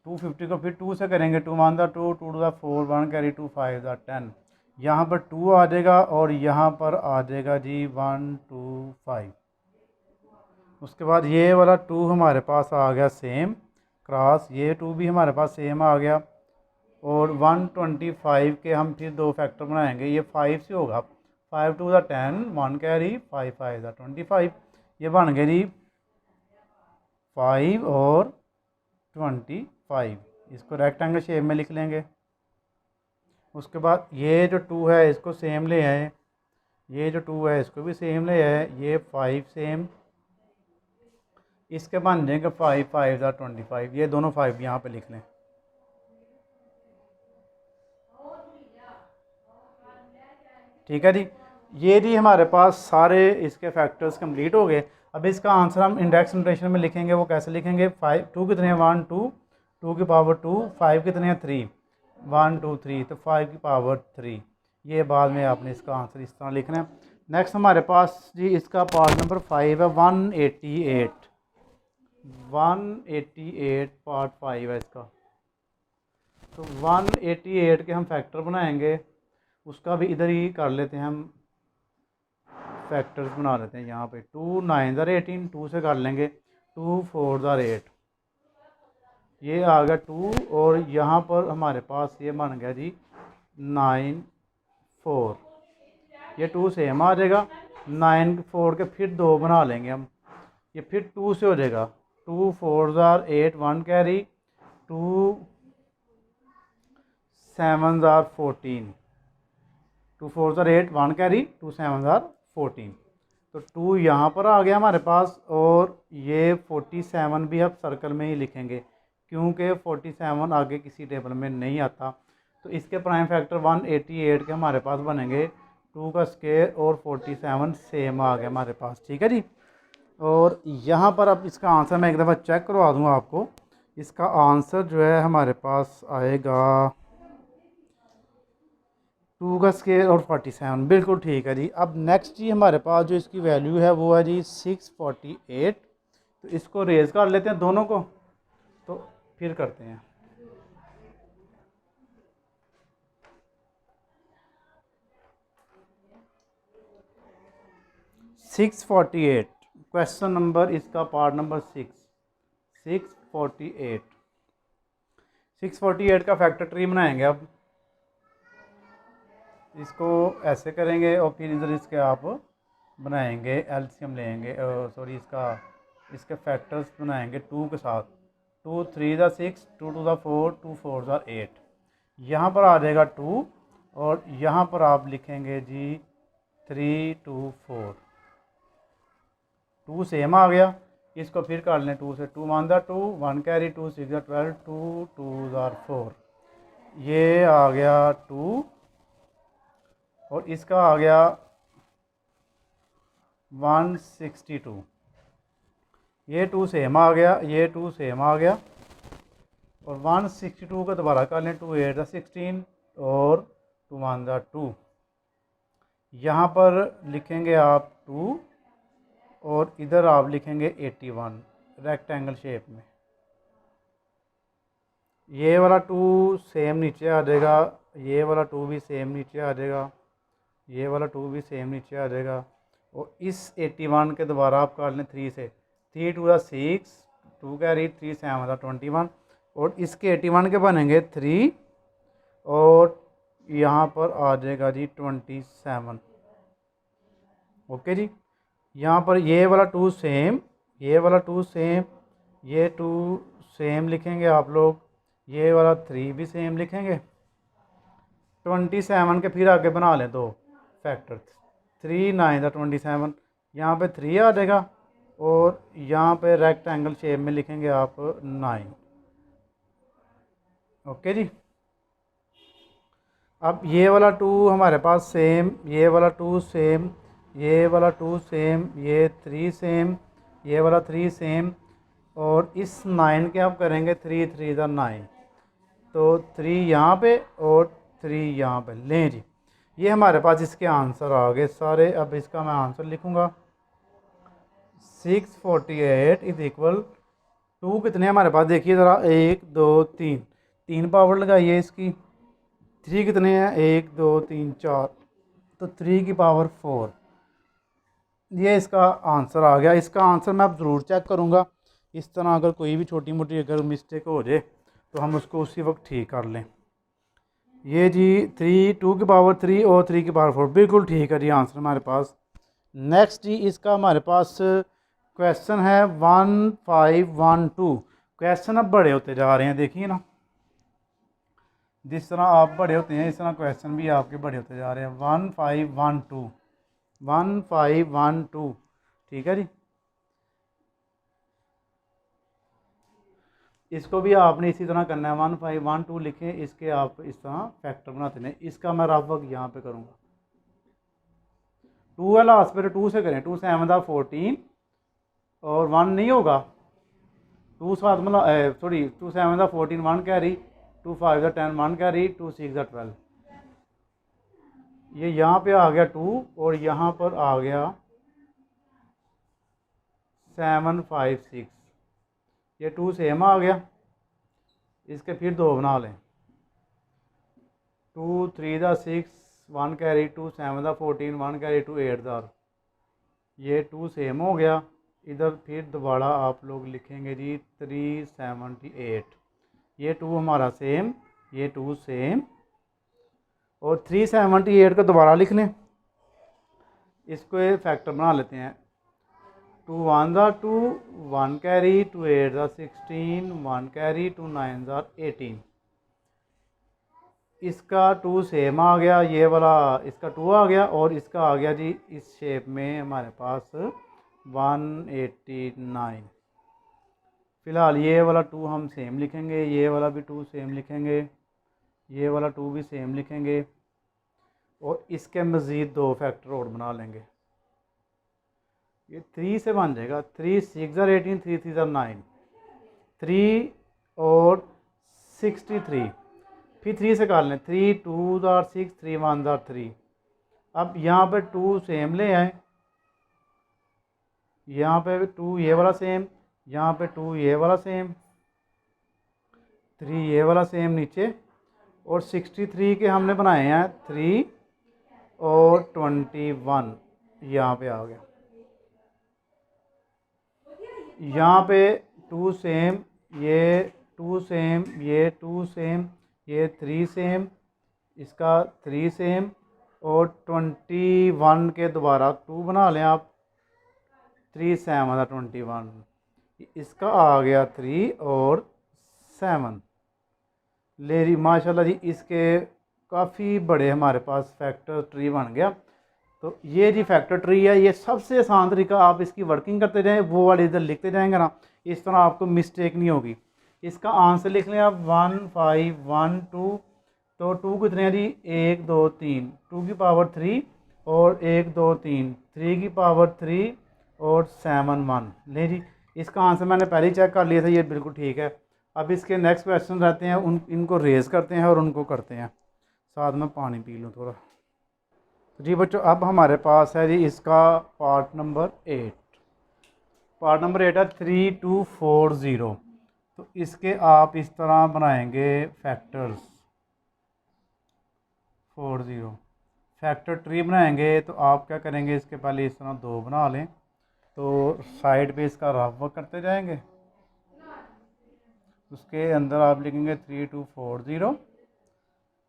250 को फिर 2 से करेंगे, 2 1 ज़ा 2 2 ज़ा 4 1 कैरी 2 5 ज़ा 10, यहाँ पर 2 आ जाएगा और यहाँ पर आ जाएगा जी 1 2 5। उसके बाद ये वाला 2 हमारे पास आ गया सेम क्रॉस, ये 2 भी हमारे पास सेम आ गया। और 125 के हम फिर 2 फैक्टर बनाएंगे, ये 5 से होगा, 5 2 ज़ा 10 1 कैरी 5 5 ज़ा 25, ये बन गए जी 5 और 25। इसको रेक्टेंगल शेप में लिख लेंगे। उसके बाद ये जो 2 है इसको सेम ले आए, ये जो 2 है इसको भी सेम ले आए, ये 5 सेम, इसके बन जाएंगे 5 5 25, ये दोनों 5 यहाँ पे लिख लें। ठीक है जी, ये जी हमारे पास सारे इसके फैक्टर्स कंप्लीट हो गए। अब इसका आंसर हम इंडेक्स नोटेशन में लिखेंगे, वो कैसे लिखेंगे, 5 2 कितने हैं 1 2, 2 की पावर 2, 5 कितने हैं 3, 1 2 3, तो 5 की पावर 3। ये बाद में आपने इसका आंसर इस तरह लिखना है। नेक्स्ट हमारे पास जी इसका पार्ट नंबर 5 है 188, 188 पार्ट 5 है इसका। तो 188 के हम फैक्टर बनाएंगे, उसका भी इधर ही कर लेते हैं हम, फैक्टर्स बना लेते हैं यहाँ पे। 2 9 18, 2 से कर लेंगे, 2 4 8, ये आ गया 2, और यहाँ पर हमारे पास ये बन गया जी 9 4, ये 2 सेम आ जाएगा। 9 4 के फिर 2 बना लेंगे हम, ये फिर 2 से हो जाएगा, 2 4 8 1 कैरी, 2 7 14, 2 4 8 1 कैरी, 2 7 14, तो 2 यहाँ पर आ गया हमारे पास। और ये 47 भी अब सर्कल में ही लिखेंगे क्योंकि 47 आगे किसी टेबल में नहीं आता। तो इसके प्राइम फैक्टर 188 के हमारे पास बनेंगे 2 का स्क्वायर और 47 सेम आ गया हमारे पास। ठीक है जी, और यहाँ पर अब इसका आंसर मैं एक दफ़ा चेक करवा दूँगा आपको। इसका आंसर जो है हमारे पास आएगा 2 का स्क्वायर और 47, बिल्कुल ठीक है जी। अब नेक्स्ट जी हमारे पास जो इसकी वैल्यू है वो है जी 648। तो इसको रेज कर लेते हैं दोनों को, तो फिर करते हैं। सिक्स 48 क्वेश्चन नंबर इसका पार्ट नंबर 648 का फैक्टर ट्री बनाएंगे। अब इसको ऐसे करेंगे और फिर इधर इसके आप बनाएंगे, एलसीएम लेंगे, सॉरी इसके फैक्टर्स बनाएंगे 2 के साथ। 2 3 6, 2 2 4, 2 4 8, यहाँ पर आ जाएगा 2, और यहाँ पर आप लिखेंगे जी 3 2 4, 2 सेम आ गया। इसको फिर कर लें 2 से, 2 1 2, 1 कैरी, 2 6 12, 2 2 4, ये आ गया 2, और इसका आ गया 162, ये 2 सेम आ गया, ये 2 सेम आ गया, और 162 का दोबारा कर लें, 2 8 16 और 2 1 2, यहाँ पर लिखेंगे आप 2, और इधर आप लिखेंगे 81 रेक्टेंगल शेप में। ये वाला 2 सेम नीचे आ जाएगा, ये वाला 2 भी सेम नीचे आ जाएगा, ये वाला 2 भी सेम नीचे आ जाएगा, और इस 81 के दोबारा आप कर लें 3 से, 3 2 6, 2 कैरी, 3 7 21, और इसके 81 के बनेंगे 3, और यहाँ पर आ जाएगा जी 27। ओके जी, यहाँ पर ये वाला 2 सेम, ये वाला 2 सेम, ये 2 सेम लिखेंगे आप लोग, ये वाला 3 भी सेम लिखेंगे। 27 के फिर आगे बना लें 2 फैक्टर, 3 9 27, यहाँ पे 3 आ जाएगा, और यहाँ पे रेक्टेंगल शेप में लिखेंगे आप 9। ओके जी, अब ये वाला 2 हमारे पास सेम, ये वाला 2 सेम, ये वाला 2 सेम, ये 3 सेम, ये वाला 3 सेम, और इस 9 के आप करेंगे 3 3 9, तो 3 यहाँ पे और 3 यहाँ पे। लें जी, ये हमारे पास इसके आंसर आ गए सारे। अब इसका मैं आंसर लिखूँगा, 648 इज इक्वल 2 कितने हमारे पास देखिए ज़रा, 1 2 3, 3 पावर लगाइए इसकी। 3 कितने हैं, 1 2 3 4, तो 3 की पावर 4, ये इसका आंसर आ गया। इसका आंसर मैं अब ज़रूर चेक करूँगा, इस तरह अगर कोई भी छोटी मोटी अगर मिस्टेक हो जाए तो हम उसको उसी वक्त ठीक कर लें। ये जी 3 2 की पावर 3 और 3 की पावर 4, बिल्कुल ठीक है जी आंसर हमारे पास। नेक्स्ट जी इसका हमारे पास क्वेश्चन है 1512। क्वेश्चन अब बड़े होते जा रहे हैं, देखिए ना, जिस तरह आप बड़े होते हैं इस तरह क्वेश्चन भी आपके बड़े होते जा रहे हैं। 1512 1512, ठीक है जी। इसको भी आपने इसी तरह करना है, 1512 लिखें, इसके आप इस तरह फैक्टर बनाते हैं। इसका मैं रफ वर्क यहाँ पे करूँगा। 2 है लास्ट पे, 2 से करें। 2 7 14 और 1 नहीं होगा। 2 7 मतलब सॉरी 2 7 14 1 कैरी, 2 5 10 1 कैरी, 2 6 12। ये यहाँ पे आ गया 2 और यहाँ पर आ गया 7 5 6। ये 2 सेम आ गया। इसके फिर 2 बना लें। 2 3 6 1 कैरी, 2 7 14 1 कैरी, 2 8 ये 2 सेम हो गया। इधर फिर दोबारा आप लोग लिखेंगे जी 378। ये 2 हमारा सेम, ये 2 सेम, और 378 को दोबारा लिख लें। इसको फैक्टर बना लेते हैं। 2 1 2 1 कैरी, 2 8 16 1 कैरी, 2 9 18। इसका 2 सेम आ गया, ये वाला इसका 2 आ गया, और इसका आ गया जी इस शेप में हमारे पास 189। फ़िलहाल ये वाला 2 हम सेम लिखेंगे, ये वाला भी 2 सेम लिखेंगे, ये वाला 2 भी सेम लिखेंगे, और इसके मज़ीद 2 फैक्टर और बना लेंगे। ये 3 से बन जाएगा। 3 6 18, 3 3 9, 3 और 63। फिर 3 से काट लें। 3 2 6, 3 1 3। अब यहाँ पे 2 सेम ले आए, यहाँ पे 2 ये वाला सेम, यहाँ पे 2 ये वाला सेम, 3 ये वाला सेम नीचे, और 63 के हमने बनाए हैं 3 और 21 यहाँ पे आ गया। यहाँ पे 2 सेम, ये 2 सेम, ये 2 सेम, ये 3 सेम, इसका 3 सेम, और 21 के दोबारा 2 बना लें आप। 3 7 21, इसका आ गया 3 और 7। ले जी माशाल्लाह जी, इसके काफ़ी बड़े हमारे पास फैक्टर ट्री बन गया। तो ये जी फैक्टर ट्री है। ये सबसे आसान तरीका, आप इसकी वर्किंग करते जाएं, वो वाले इधर लिखते जाएंगे ना, इस तरह आपको मिस्टेक नहीं होगी। इसका आंसर लिख लें आप 1 5 1 2। तो 2 कितने हैं जी, 1 2 3, 2 की पावर 3, और 1 2 3, 3 की पावर 3, और 7 1। ले जी, इसका आंसर मैंने पहले ही चेक कर लिया था, ये बिल्कुल ठीक है। अब इसके नेक्स्ट क्वेश्चन रहते हैं, इनको रेज़ करते हैं और उनको करते हैं। साथ में पानी पी लूँ थोड़ा। जी बच्चों, अब हमारे पास है जी इसका पार्ट नंबर 8। पार्ट नंबर 8 है 3240। तो इसके आप इस तरह बनाएंगे फैक्टर्स 40, फैक्टर ट्री बनाएंगे। तो आप क्या करेंगे, इसके पहले इस तरह 2 बना लें। तो साइड पे इसका रफ वर्क करते जाएंगे। उसके अंदर आप लिखेंगे 3240।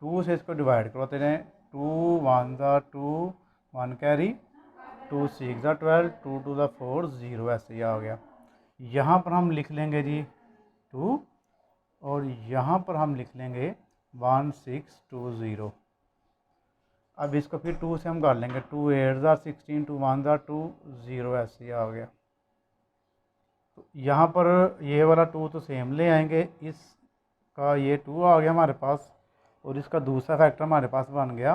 2 से इसको डिवाइड करवाते रहें। 2 1 2 1 कैरी, 2 6 12, 2 2 4 0, ऐसे ही आ गया। यहाँ पर हम लिख लेंगे जी 2, और यहाँ पर हम लिख लेंगे 1620। अब इसको फिर 2 से हम कर लेंगे। 2 8 16, 2 1 2 0, ऐसे ही आ गया। तो यहाँ पर ये वाला 2 तो सेम ले आएंगे, इसका ये 2 आ गया हमारे पास, और इसका दूसरा फैक्टर हमारे पास बन गया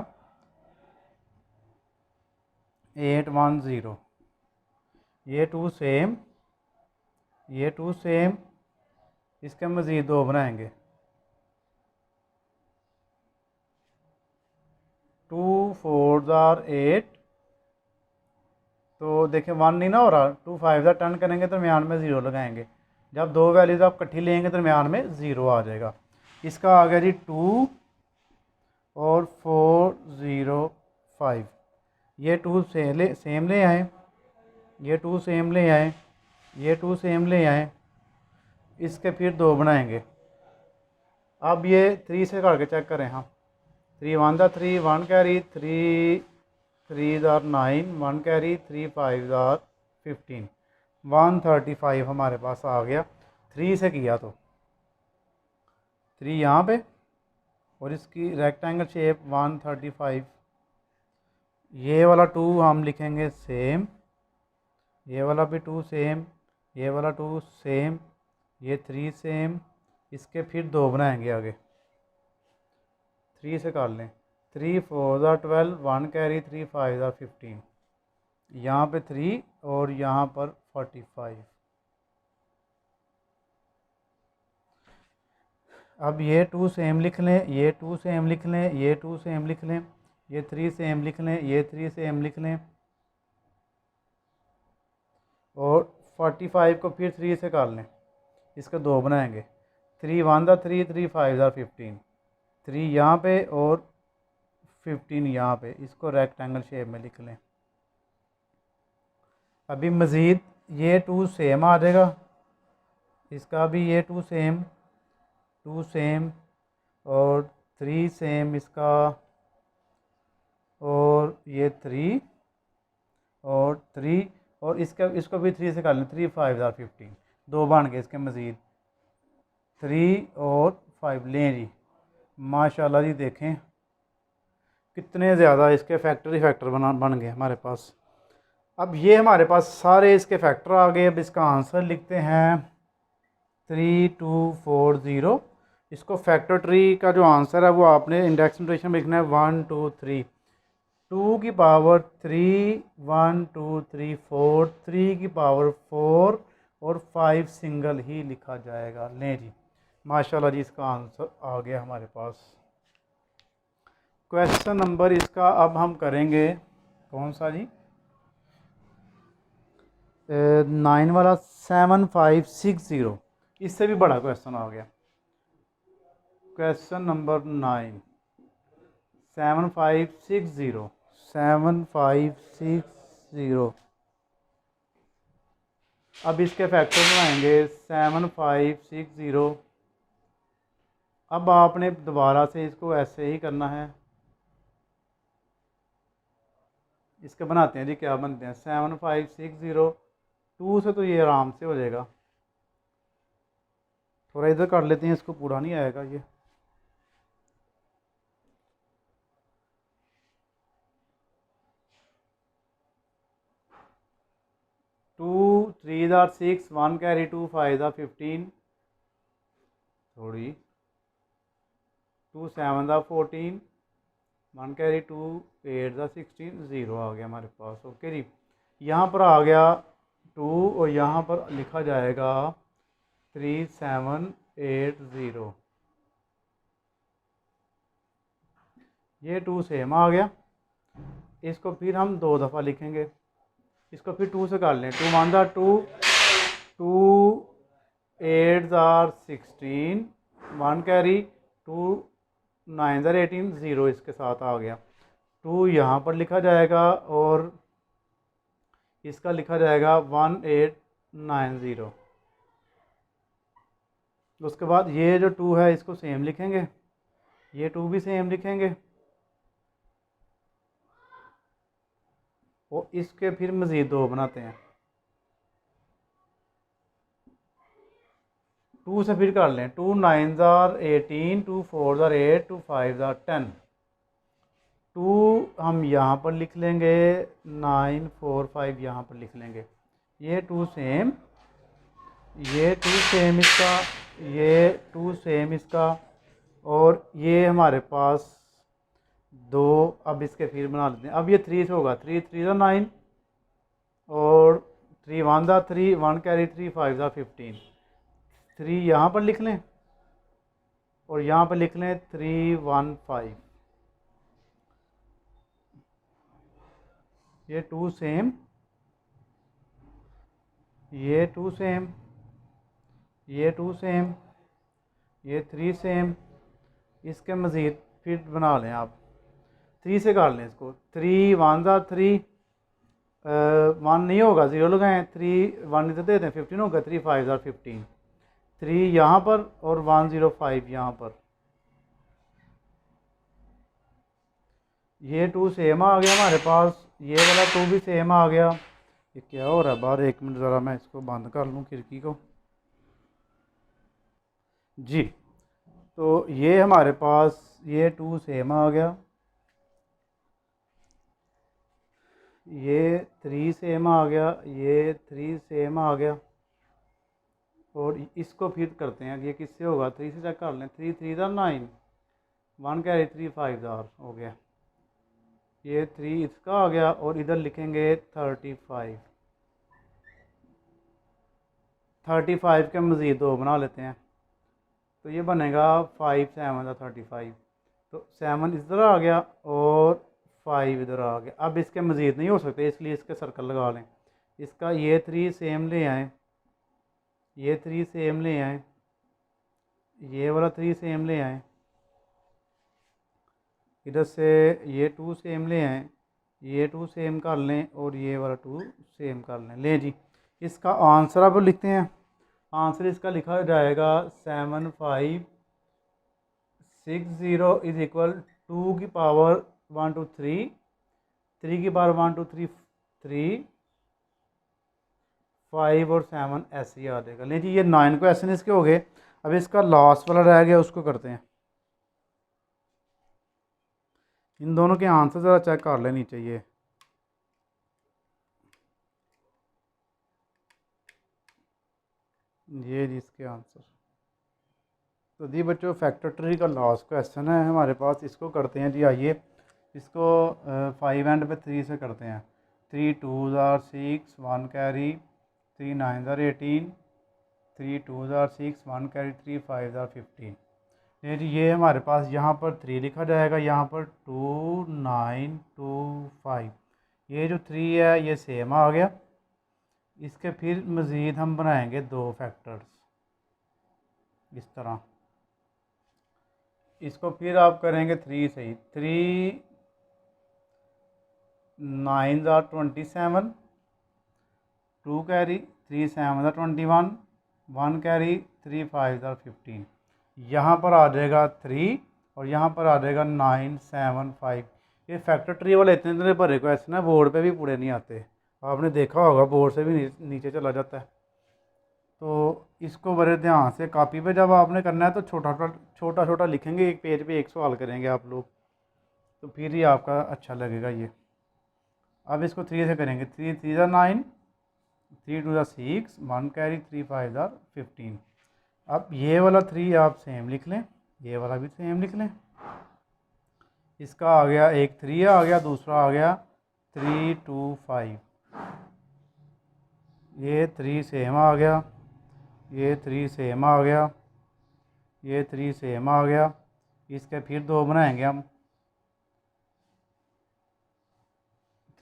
810। ये 2 सेम, ये 2 सेम, इसके मज़ीद 2 बनाएंगे। 2 4 8। तो देखें 1 नहीं ना हो रहा। 2 5 10 करेंगे, दरमियान में 0 लगाएंगे। जब 2 वैल्यूज़ आप इकट्ठी लेंगे, दरमियान में 0 आ जाएगा। इसका आ गया जी 2 और 4 0 5। ये 2 सेम ले आए, ये 2 सेम ले आए, ये 2 सेम ले आए, इसके फिर 2 बनाएंगे। अब ये 3 से करके चेक करें। हाँ, 3 1 3 1 कैरी, 3 3 9 1 कैरी, 3 5 15, 135 हमारे पास आ गया। 3 से किया तो 3 यहाँ पे, और इसकी रेक्टेंगल शेप 135। ये वाला 2 हम लिखेंगे सेम, ये वाला भी 2 सेम, ये वाला 2 सेम, ये 3 सेम। इसके फिर 2 बनाएंगे आगे, 3 से कर लें। 3 4 12, 1 कैरी, 3 5 15। यहाँ पे 3 और यहाँ पर 45। अब ये 2 सेम लिख लें, ये 2 सेम लिख लें, ये 2 सेम लिख लें, ये 3 सेम लिख लें, ये 3 सेम लिख लें। और 45 को फिर 3 से कर लें, इसके 2 बनाएंगे। 3 1 3, 3 5 15। 3 यहाँ पे और 15 यहाँ पे। इसको रेक्टेंगल शेप में लिख लें। अभी मज़ीद ये 2 सेम आ जाएगा, इसका भी ये 2 सेम, 2 सेम और 3 सेम इसका, और ये 3 और 3 और इसको भी 3 से कर लें। 3 5 15, 2 बन गए इसके मज़ीद। 3 और 5 लें जी। माशाल्लाह जी, देखें कितने ज़्यादा इसके फैक्टर बन गए हमारे पास। अब ये हमारे पास सारे इसके फैक्टर आ गए। अब इसका आंसर लिखते हैं 3240। इसको फैक्टर ट्री का जो आंसर है वो आपने इंडेक्स नोटेशन में लिखना है 1 2 3। 2 की पावर 3, 1 2 3 4, 3 की पावर 4 और 5 सिंगल ही लिखा जाएगा। लें जी, माशाल्लाह जी, इसका आंसर आ गया हमारे पास। क्वेश्चन नंबर इसका अब हम करेंगे कौन सा जी, 9 वाला, 7560। इससे भी बड़ा क्वेश्चन आ गया। Question number 9, 7560, 7560। अब इसके फैक्टर बनाएंगे 7560। अब आपने दोबारा से इसको ऐसे ही करना है। इसके बनाते हैं जी, क्या बनते हैं 7560। 2 से तो ये आराम से हो जाएगा। थोड़ा इधर कर लेते हैं, इसको पूरा नहीं आएगा ये। टू 3 6, 1 कैरी, 2 5 15, थोड़ी 2 7 14, 1 कैरी, 2 8 16, 0 आ गया हमारे पास। ओके जी, यहाँ पर आ गया 2 और यहाँ पर लिखा जाएगा 3780। ये 2 सेम आ गया। इसको फिर हम 2 दफ़ा लिखेंगे। इसको फिर 2 से कर लें। 2 1 2, 2 8 16, 1 कैरी, 2 9 18, 0 इसके साथ आ गया। 2 यहाँ पर लिखा जाएगा और इसका लिखा जाएगा 1890। उसके बाद ये जो 2 है इसको सेम लिखेंगे, ये 2 भी सेम लिखेंगे और इसके फिर मज़ीद 2 बनाते हैं। 2 से फिर कर लें। 2 9 18, 2 4 8, 2 5 10। 2 हम यहाँ पर लिख लेंगे, 9 4 5 यहाँ पर लिख लेंगे। ये 2 सेम, ये 2 सेम इसका, ये 2 सेम इसका, और ये हमारे पास 2। अब इसके फिर बना लेते हैं। अब ये 3 से होगा। 3 3 9 और 3 1 3, 1 कैरी, 3 5 15। 3 यहाँ पर लिख लें और यहाँ पर लिख लें 3 1 5। ये 2 सेम, ये 2 सेम, ये 2 सेम, ये 3 सेम। इसके मज़ीद फिर बना लें आप। 3 से कर लें इसको। 3 1 3, 1 नहीं होगा, 0 लगाएं। 3 1 इधर दे दें, 15 होगा। 3 5 15, 3 यहाँ पर और 105 यहाँ पर। ये 2 सेम आ गया हमारे पास। ये वाला 2 भी सेम आ गया। ये क्या हो रहा है बाहर? 1 मिनट ज़रा मैं इसको बंद कर लूँ खिड़की को जी। तो ये हमारे पास ये 2 सेम आ गया, ये 3 सेम आ गया, ये 3 सेम आ गया। और इसको फिर करते हैं, ये किससे होगा, 3 से चेक कर लें। 3 3 9, 1 कैरी 3 5 हो गया, ये 3 इसका आ गया। और इधर लिखेंगे 35, 35 के मज़ीद 2 बना लेते हैं, तो ये बनेगा 5 7 35। तो 7 इधर आ गया और 5 इधर आ गया। अब इसके मज़ीद नहीं हो सकते, इसलिए इसके सर्कल लगा लें। इसका ये 3 सेम ले आए, ये 3 सेम ले आए, ये वाला 3 सेम ले आए, इधर से ये 2 सेम ले आए, ये 2 सेम कर लें और ये वाला 2 सेम कर लें। ले जी, इसका आंसर अब लिखते हैं। आंसर इसका लिखा जाएगा 7 5 6 0 इज इक्वल 2 की पावर 1 2 3, 3 की पावर 1 2 3 3, 5 और 7 ऐसे ही आ जाएगा। ले जी, ये 9 को ऐसे इसके हो गए। अब इसका लास्ट वाला रह गया, उसको करते हैं। इन दोनों के आंसर ज़रा चेक कर लेनी चाहिए। ये जी इसके आंसर। तो जी बच्चों, फैक्टर ट्री का लास्ट क्वेश्चन है हमारे पास, इसको करते हैं जी। आइए इसको 5 एंड पे 3 से करते हैं। 3 2 6, 1 कैरी, 3 9 18, 3 2 6, 1 कैरी, 3 5 15। ये जी, ये हमारे पास यहाँ पर 3 लिखा जाएगा, यहाँ पर 2 9 2 5। ये जो 3 है ये सेम आ गया। इसके फिर मज़ीद हम बनाएंगे 2 फैक्टर्स इस तरह। इसको फिर आप करेंगे 3 से ही। 3 9 27, 2 कैरी, 3 7 21, 1 कैरी, 3 5 15। यहाँ पर आ जाएगा 3 और यहाँ पर आ जाएगा 9 7 5। ये फैक्टर ट्री वाले इतने इतने भरे को ऐसे ना बोर्ड पे भी पूरे नहीं आते, आपने देखा होगा, बोर्ड से भी नीचे चला जाता है। तो इसको बड़े ध्यान से कॉपी पे जब आपने करना है तो छोटा छोटा लिखेंगे, एक पेज पे एक सवाल करेंगे आप लोग, तो फिर ही आपका अच्छा लगेगा ये। अब इसको 3 से करेंगे। 3 3 9, 3 2 6, 1 कैरी, 3 5 15। अब ये वाला 3 आप सेम लिख लें, ये वाला भी सेम लिख लें। इसका आ गया, एक 3 आ गया, दूसरा आ गया 3 2 5। ये 3 सेम आ गया, ये 3 सेम आ गया, ये 3 सेम आ गया। इसके फिर 2 बनाएंगे हम।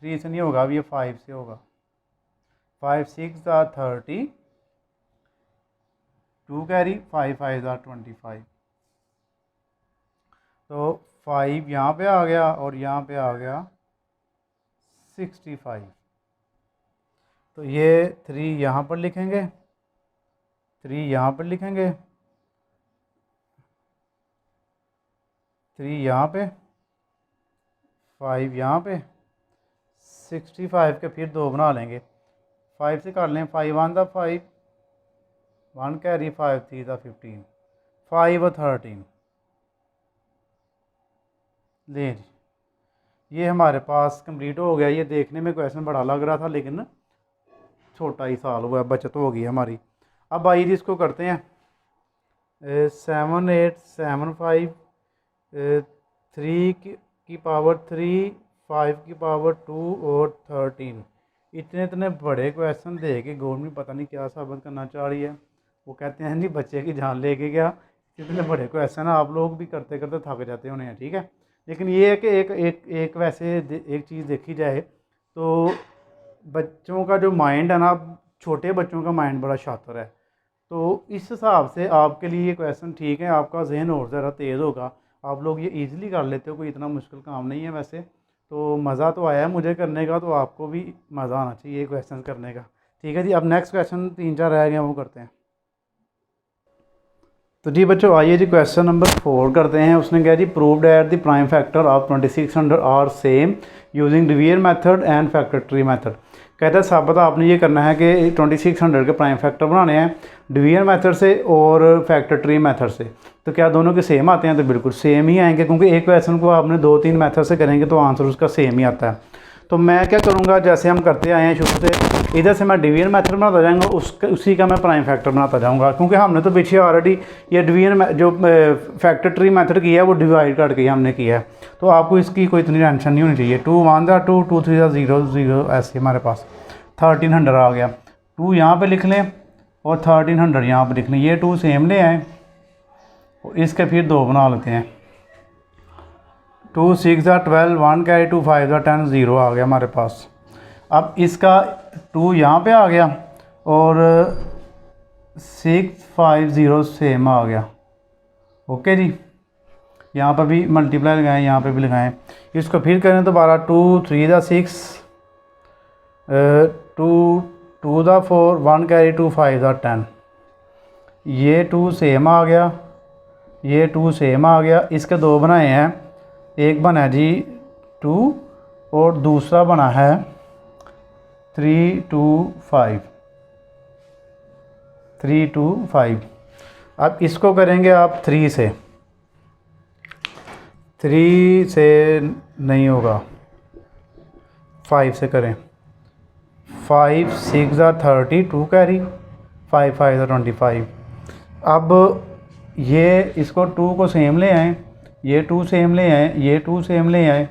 3 से नहीं होगा, अब ये 5 से होगा। 5 6 30, 2 कैरी, 5 5 25। तो 5 यहाँ पे आ गया और यहाँ पे आ गया 65। तो ये 3 यहाँ पर लिखेंगे, 3 यहाँ पर लिखेंगे, 3 यहाँ पे, 5 यहाँ पे, 65 के फिर 2 बना लेंगे। 5 से कर लें। 5 1 5, 1 कैरी, 5 3 15, 5 और 13। ले जी, ये हमारे पास कंप्लीट हो गया। ये देखने में क्वेश्चन बड़ा लग रहा था लेकिन छोटा ही साल हुआ, बचत हो गई हमारी। अब आइए जी इसको करते हैं। 7 8 7 5, 3 की पावर 3, 5 की पावर 2 और 13। इतने इतने बड़े क्वेश्चन दे के गवर्नमेंट पता नहीं क्या साबित करना चाह रही है। वो कहते हैं नहीं, बच्चे की जान लेके गया। इतने बड़े क्वेश्चन आप लोग भी करते करते थक जाते होने हैं, ठीक है। लेकिन ये है कि एक वैसे एक चीज़ देखी जाए तो बच्चों का जो माइंड है ना, छोटे बच्चों का माइंड बड़ा शातिर है। तो इस हिसाब से आपके लिए ये क्वेश्चन ठीक है, आपका जहन और ज़रा तेज़ होगा, आप लोग ये इजीली कर लेते हो, कोई इतना मुश्किल काम नहीं है वैसे। तो मज़ा तो आया है मुझे करने का, तो आपको भी मज़ा आना चाहिए ये क्वेश्चन करने का, ठीक है जी। अब नेक्स्ट क्वेश्चन 3 4 रह गए, वो करते हैं। तो जी बच्चों, आइए जी क्वेश्चन नंबर 4 करते हैं। उसने कहा जी, prove that the prime factor of 2600 are same using division method and factor tree method. कहता है साबित आपने ये करना है कि 2600 के प्राइम फैक्टर बनाने हैं डिवीजन मेथड से और फैक्टर ट्री मेथड से। तो क्या दोनों के सेम आते हैं? तो बिल्कुल सेम ही आएंगे, क्योंकि एक क्वेश्चन को आपने 2-3 मेथड से करेंगे तो आंसर उसका सेम ही आता है। तो मैं क्या करूँगा, जैसे हम करते आए हैं शुरू से, इधर से मैं डिवीजन मेथड बनाता जाऊँगा, उसी का मैं प्राइम फैक्टर बनाता जाऊँगा, क्योंकि हमने तो पीछे ऑलरेडी ये डिवीजन जो फैक्टर ट्री मेथड किया है वो डिवाइड करके हमने किया है। तो आपको इसकी कोई इतनी टेंशन नहीं होनी चाहिए। 2 1 2 2 3 0 0 ऐसे हमारे पास 1300 आ गया। 2 यहाँ पे लिख लें और 1300 यहाँ पे लिख लें। ये 2 सेम ले आए और इसके फिर 2 बना लेते हैं। 2 6 12 1 कैरी 2 5 10 0 आ गया हमारे पास। अब इसका 2 यहाँ पे आ गया और 6 5 0 सेम आ गया। ओके जी, यहाँ पर भी मल्टीप्लाई लगाएं, यहाँ पे भी लगाएं। इसको फिर करें दोबारा। 2 3 6 2 2 4 1 कैरी 2 5 10। ये 2 सेम आ गया, ये 2 सेम आ गया। इसके 2 बनाए हैं, एक बना है जी 2 और दूसरा बना है 3 2 5 3 2 5। अब इसको करेंगे आप 3 से, 3 से नहीं होगा, 5 से करें। 5 6 30 2 कैरी 5 5 25। अब ये इसको 2 को सेम ले आए, ये 2 सेम ले आए, ये 2 सेम ले आए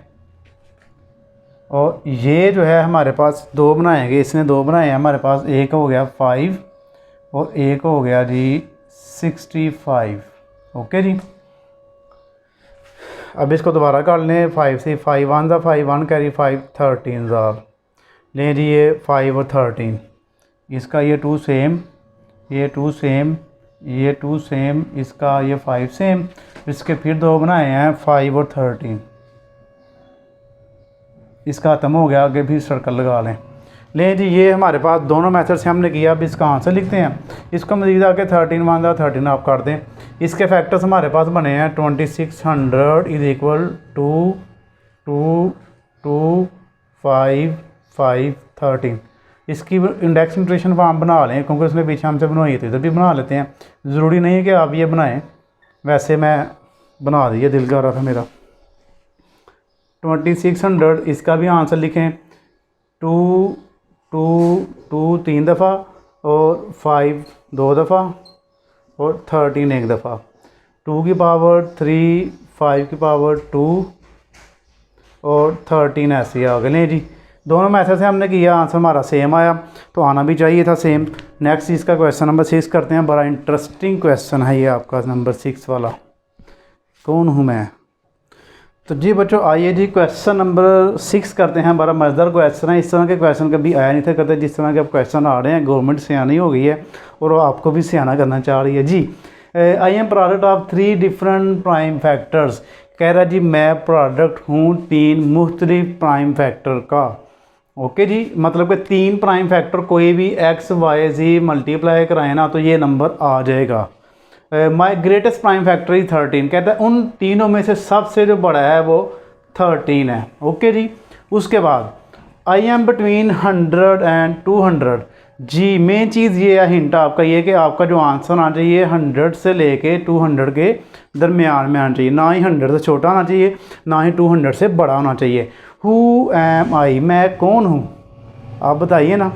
और ये जो है हमारे पास 2 बनाएंगे। इसने 2 बनाए हैं हमारे पास, एक हो गया 5 और एक हो गया जी 65। ओके जी, अब इसको दोबारा कर लें। 5 से 5 1 5 1 कैरी 5 13 लें जी। ये 5 और 13, इसका ये 2 सेम, ये 2 सेम, ये 2 सेम, इसका ये 5 सेम। इसके फिर 2 बनाए हैं 5 और 13। इसका ख़त्म हो गया, आगे भी सर्कल लगा लें जी। ये हमारे पास दोनों मेथड से हमने किया। अब इसका आंसर लिखते हैं। इसको मज़ीद आके 13 1 13 आप कर दें। इसके फैक्टर्स हमारे पास बने हैं 2600 इज इक्वल टू 2 2 5 5 13। इसकी इंडेक्स नोटेशन फॉर्म बना लें, क्योंकि उसने पीछे हमसे बनवाई थी, तो भी बना लेते हैं। ज़रूरी नहीं है कि आप ये बनाएं, वैसे मैं बना दिया, दिल कर रहा था मेरा। 2600 इसका भी आंसर लिखें। 2 2 2 3 दफ़ा और 5 2 दफ़ा और 13 एक दफ़ा। 2 की पावर 3 5 की पावर 2 और 13 ऐसे आ गए जी। दोनों मेथड से हमने किया, आंसर हमारा सेम आया, तो आना भी चाहिए था सेम। नेक्स्ट इसका क्वेश्चन नंबर 6 करते हैं। बड़ा इंटरेस्टिंग क्वेश्चन है ये आपका नंबर 6 वाला। कौन हूँ मैं? तो जी बच्चों आइए जी क्वेश्चन नंबर 6 करते हैं। बड़ा मज़ेदार क्वेश्चन है। इस तरह के क्वेश्चन कभी आया नहीं था करते, जिस तरह के अब क्वेश्चन आ रहे हैं। गवर्नमेंट सियानी हो गई है और आपको भी सियाना करना चाह रही है जी। I am product of 3 different prime factors. कह रहा जी मैं प्रोडक्ट हूँ 3 मुख्तलिफ प्राइम फैक्टर का। ओके जी, मतलब कि 3 प्राइम फैक्टर कोई भी x y z मल्टीप्लाई कराए ना तो ये नंबर आ जाएगा। माई ग्रेटेस्ट प्राइम फैक्टर इज 13। कहता है उन तीनों में से सबसे जो बड़ा है वो 13 है। ओके जी, उसके बाद आई एम बिटवीन 100 एंड 200। जी मेन चीज़ ये है, हिंट आपका ये कि आपका जो आंसर आना चाहिए 100 से लेके 200 के दरमियान में आना चाहिए। ना ही 100 से छोटा होना चाहिए, ना ही 200 से बड़ा होना चाहिए। हु एम आई, मैं कौन हूँ? आप बताइए ना,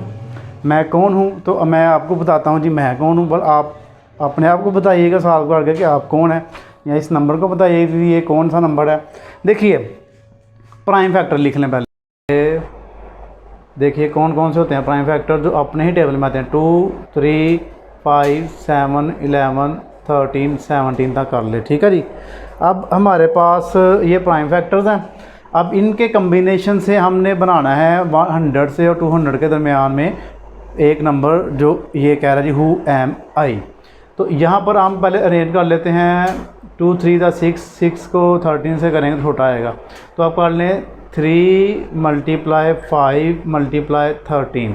मैं कौन हूँ? तो मैं आपको बताता हूँ जी मैं कौन हूँ। बल आप अपने आप को बताइएगा सॉल्व करके कि आप कौन है, या इस नंबर को बताइए कि ये कौन सा नंबर है। देखिए प्राइम फैक्टर लिख लें पहले। देखिए कौन कौन से होते हैं प्राइम फैक्टर जो अपने ही टेबल में आते हैं। 2 3 5 7 11 13 17 तक कर ले, ठीक है जी। अब हमारे पास ये प्राइम फैक्टर्स हैं। अब इनके कम्बिनेशन से हमने बनाना है 100 से और 200 के दरमियान में एक नंबर जो ये कह रहा है जी हु एम आई। तो यहाँ पर हम पहले अरेंज कर लेते हैं। 2 3 6 6 को 13 से करेंगे तो छोटा आएगा। तो आप कर लें 3 × 5 × 13।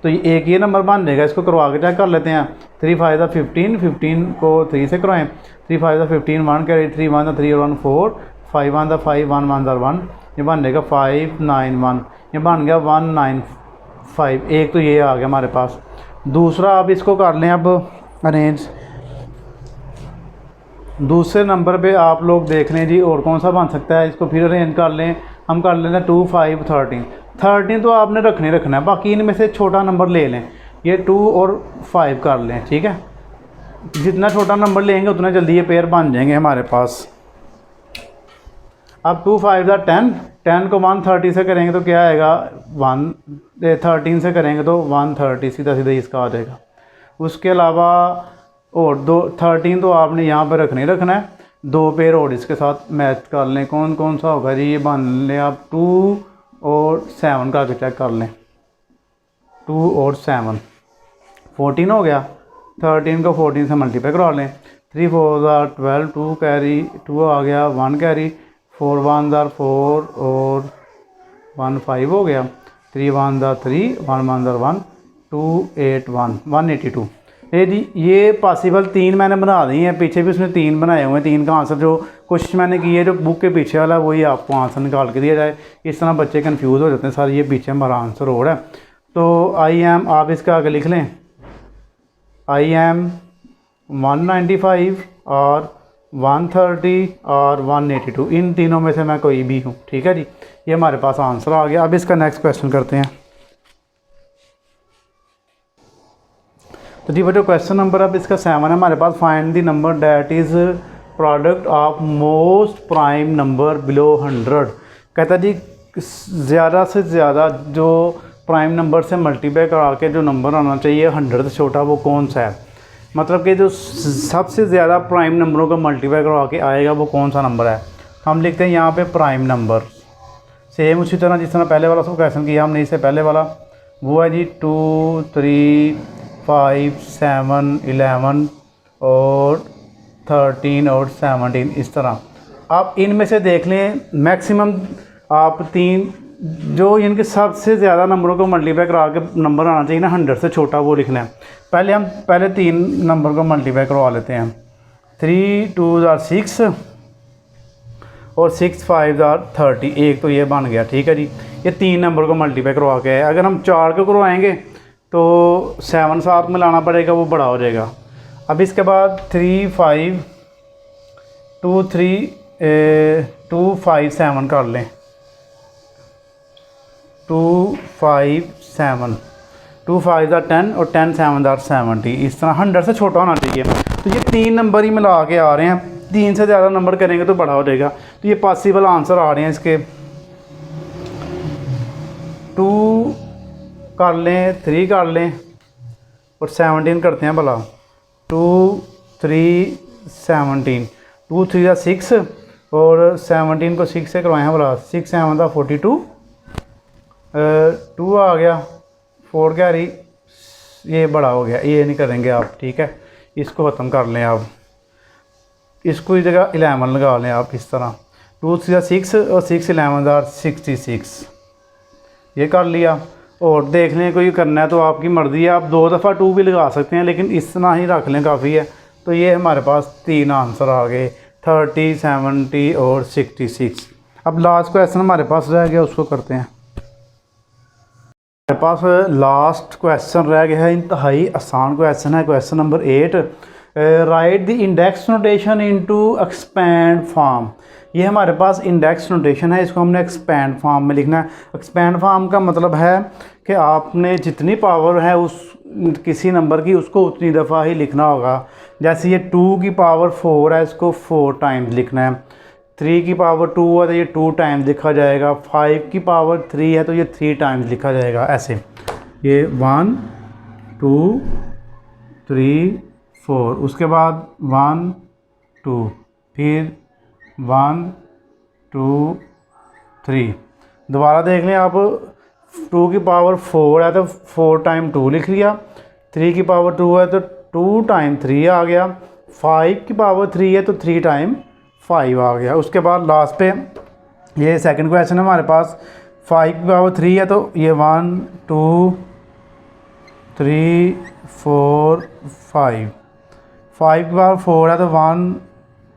तो एक ये नंबर बन जाएगा। इसको करवा के चेक कर लेते हैं। 3 5 15, 15 को 3 से करवाएं। 3 5 15 1 कैरी 3 1 3 और 1 4 5 1 5 1 1 1। ये बन जाएगा 5 9 1। ये बन गया 1 9 5, एक तो ये आ गया हमारे पास। दूसरा अब इसको कर लें अब अरेंज। दूसरे नंबर पे आप लोग देख लें जी और कौन सा बन सकता है, इसको फिर अरेंज कर लें। हम कर लेते हैं 2 5 13। 13 तो आपने रखना है, बाकी इनमें से छोटा नंबर ले लें। ये 2 और 5 कर लें, ठीक है। जितना छोटा नंबर लेंगे उतना जल्दी ये पेयर बन जाएंगे हमारे पास। अब 2 5 10, 10 को 130 से करेंगे तो क्या आएगा 13 से करेंगे तो 130, सीधा सीधा इसका आ जाएगा। उसके अलावा और 13 तो आपने यहाँ पर रखना है। 2 पेयर और इसके साथ मैच कर लें, कौन कौन सा होगा जी। ये बन लें आप 2 और 7 का चेक कर लें। 2 और 7 14 हो गया। 13 को 14 से मल्टीप्लाई करवा लें। 3 4 12, 2 कैरी 2 आ गया, 1 कैरी, 4 1 4 और 1 5 हो गया। 3 1 3, 1 1 1, 2 8 1 182। ये पॉसिबल 3 मैंने बना दी हैं, पीछे भी उसने 3 बनाए हुए हैं। 3 का आंसर जो कोशिश मैंने की है, जो बुक के पीछे वाला वही आपको आंसर निकाल के दिया जाए। इस तरह बच्चे कंफ्यूज हो जाते हैं सर ये पीछे हमारा आंसर हो रहा है। तो आई एम आप इसका आगे लिख लें, आई एम 195 और 130 और 182, इन तीनों में से मैं कोई भी हूँ, ठीक है जी। ये हमारे पास आंसर आ गया। अब इसका नेक्स्ट क्वेश्चन करते हैं। तो जी बच्चों क्वेश्चन नंबर अब इसका 7 है हमारे पास। Find the number that is product of most prime number below 100। कहता जी ज़्यादा से ज़्यादा जो प्राइम नंबर से मल्टीप्लाई करा के जो नंबर आना चाहिए 100 से छोटा, वो कौन सा है। मतलब कि जो सबसे ज़्यादा प्राइम नंबरों को मल्टीप्लाई करवा के आएगा वो कौन सा नंबर है। हम लिखते हैं यहाँ पे प्राइम नंबर। सेम उसी तरह जिस तरह पहले वाला सब क्वेश्चन किया हमने, इससे पहले वाला वो है जी 2 3 5 7 11 और 13 और 17, इस तरह। आप इनमें से देख लें मैक्सिमम आप 3 जो इनके सबसे ज़्यादा नंबरों को मल्टीप्लाई करा के नंबर आना चाहिए ना 100 से छोटा, वो लिखना है। हम पहले 3 नंबर को मल्टीप्लाई करवा लेते हैं। 3 2 6 और 6 5 30, एक तो ये बन गया, ठीक है जी। ये 3 नंबर को मल्टीप्लाई करवा के है। अगर हम 4 को करवाएंगे तो 7 साथ में लाना पड़ेगा, वो बड़ा हो जाएगा। अब इसके बाद 3 5 2 3 2 5 7 कर लें। 2 5 7, 2 5 10 और 10 7 70, इस तरह 100 से छोटा होना चाहिए। तो ये 3 नंबर ही मिला के आ रहे हैं। 3 से ज़्यादा नंबर करेंगे तो बड़ा हो जाएगा। तो ये पॉसिबल आंसर आ रहे हैं इसके। 2 कर लें, 3 कर लें और 17 करते हैं भला। 2 3 17, 2 3 6 और 17 को 6 से करवाएं भला। 6 7 42, 2 आ गया, 4 कैरी, ये बड़ा हो गया, ये नहीं करेंगे आप, ठीक है। इसको ख़त्म कर लें आप, इसको इस जगह 11 लगा लें आप, इस तरह। 2 3 6 और 6 11 66, ये कर लिया। और देख लें कोई करना है तो आपकी मर्ज़ी है, आप 2 दफ़ा 2 भी लगा सकते हैं, लेकिन इतना ही रख लें काफ़ी है। तो ये हमारे पास 3 आंसर आ गए, 30 70 और 66। अब लास्ट क्वेश्चन हमारे पास रह गया, उसको करते हैं। हमारे पास लास्ट क्वेश्चन रह गया है, इंतहाई आसान क्वेश्चन है, question number 8। Right the index notation into expand form. ये हमारे पास इंडेक्स नोटेशन है, इसको हमने एक्सपैंड फॉर्म में लिखना है। एक्सपैंड फॉर्म का मतलब है कि आपने जितनी पावर है उस किसी नंबर की, उसको उतनी दफ़ा ही लिखना होगा। जैसे ये 2 की पावर 4 है, इसको 4 टाइम्स लिखना है। 3 की पावर 2 है तो ये 2 टाइम्स लिखा जाएगा। 5 की पावर 3 है तो ये 3 टाइम्स लिखा जाएगा। ऐसे ये 1 2 3 4, उसके बाद 1 2, फिर 1 2 3। दोबारा देख लें आप, 2 की पावर 4 है तो 4 टाइम 2 लिख लिया। 3 की पावर 2 है तो 2 टाइम 3 आ गया। 5 की पावर 3 है तो 3 टाइम 5 आ गया। उसके बाद लास्ट पे ये सेकंड क्वेश्चन है हमारे पास। 5 की पावर 3 है तो ये 1 2 3 4 5। 5 की पावर 4 है तो 1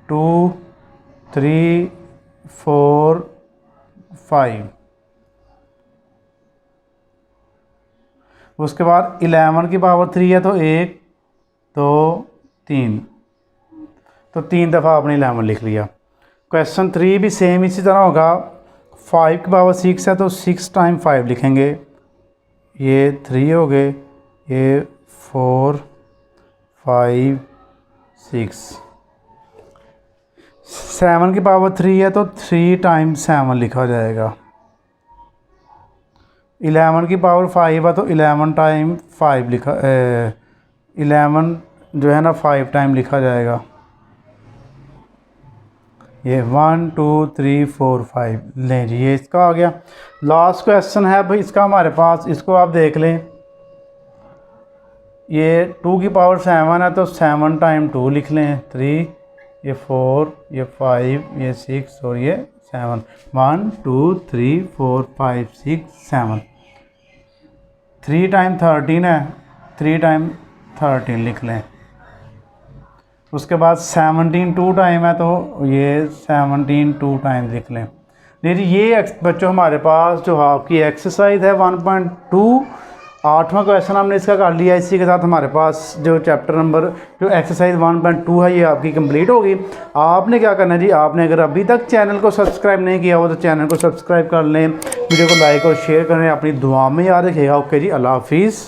2 3 4 5। उसके बाद 11 की पावर 3 है तो 1 2 3, तो 3 दफ़ा आपने 11 लिख लिया। क्वेश्चन 3 भी सेम इसी तरह होगा। 5 की पावर 6 है तो 6 टाइम 5 लिखेंगे, ये 3 हो गए, ये 4 5 6। 7 की पावर 3 है तो 3 टाइम 7 लिखा जाएगा। 11 की पावर 5 है तो 11 टाइम 5 लिखा 11 जो है ना 5 टाइम लिखा जाएगा। ये 1 2 3 4 5 लें जी, ये इसका आ गया। लास्ट क्वेश्चन है भाई इसका हमारे पास, इसको आप देख लें। ये 2 की पावर 7 है तो 7 टाइम 2 लिख लें, 3, ये 4, ये 5, ये 6 और ये 7। 1 2 3 4 5 6 7। 3 टाइम 13 है, 3 टाइम 13 लिख लें। उसके बाद 17 2 टाइम है तो ये 17 2 टाइम लिख लें। नहीं जी, ये बच्चों हमारे पास जो आपकी एक्सरसाइज है 1.2 8वां क्वेश्चन हमने इसका कर लिया। इसी के साथ हमारे पास जो चैप्टर नंबर जो एक्सरसाइज 1.2 है ये आपकी कंप्लीट होगी। आपने क्या करना है जी, आपने अगर अभी तक चैनल को सब्सक्राइब नहीं किया हो तो चैनल को सब्सक्राइब कर लें, वीडियो को लाइक और शेयर करें, अपनी दुआ में याद रखिएगा। ओके जी, अल्लाह हाफिज़।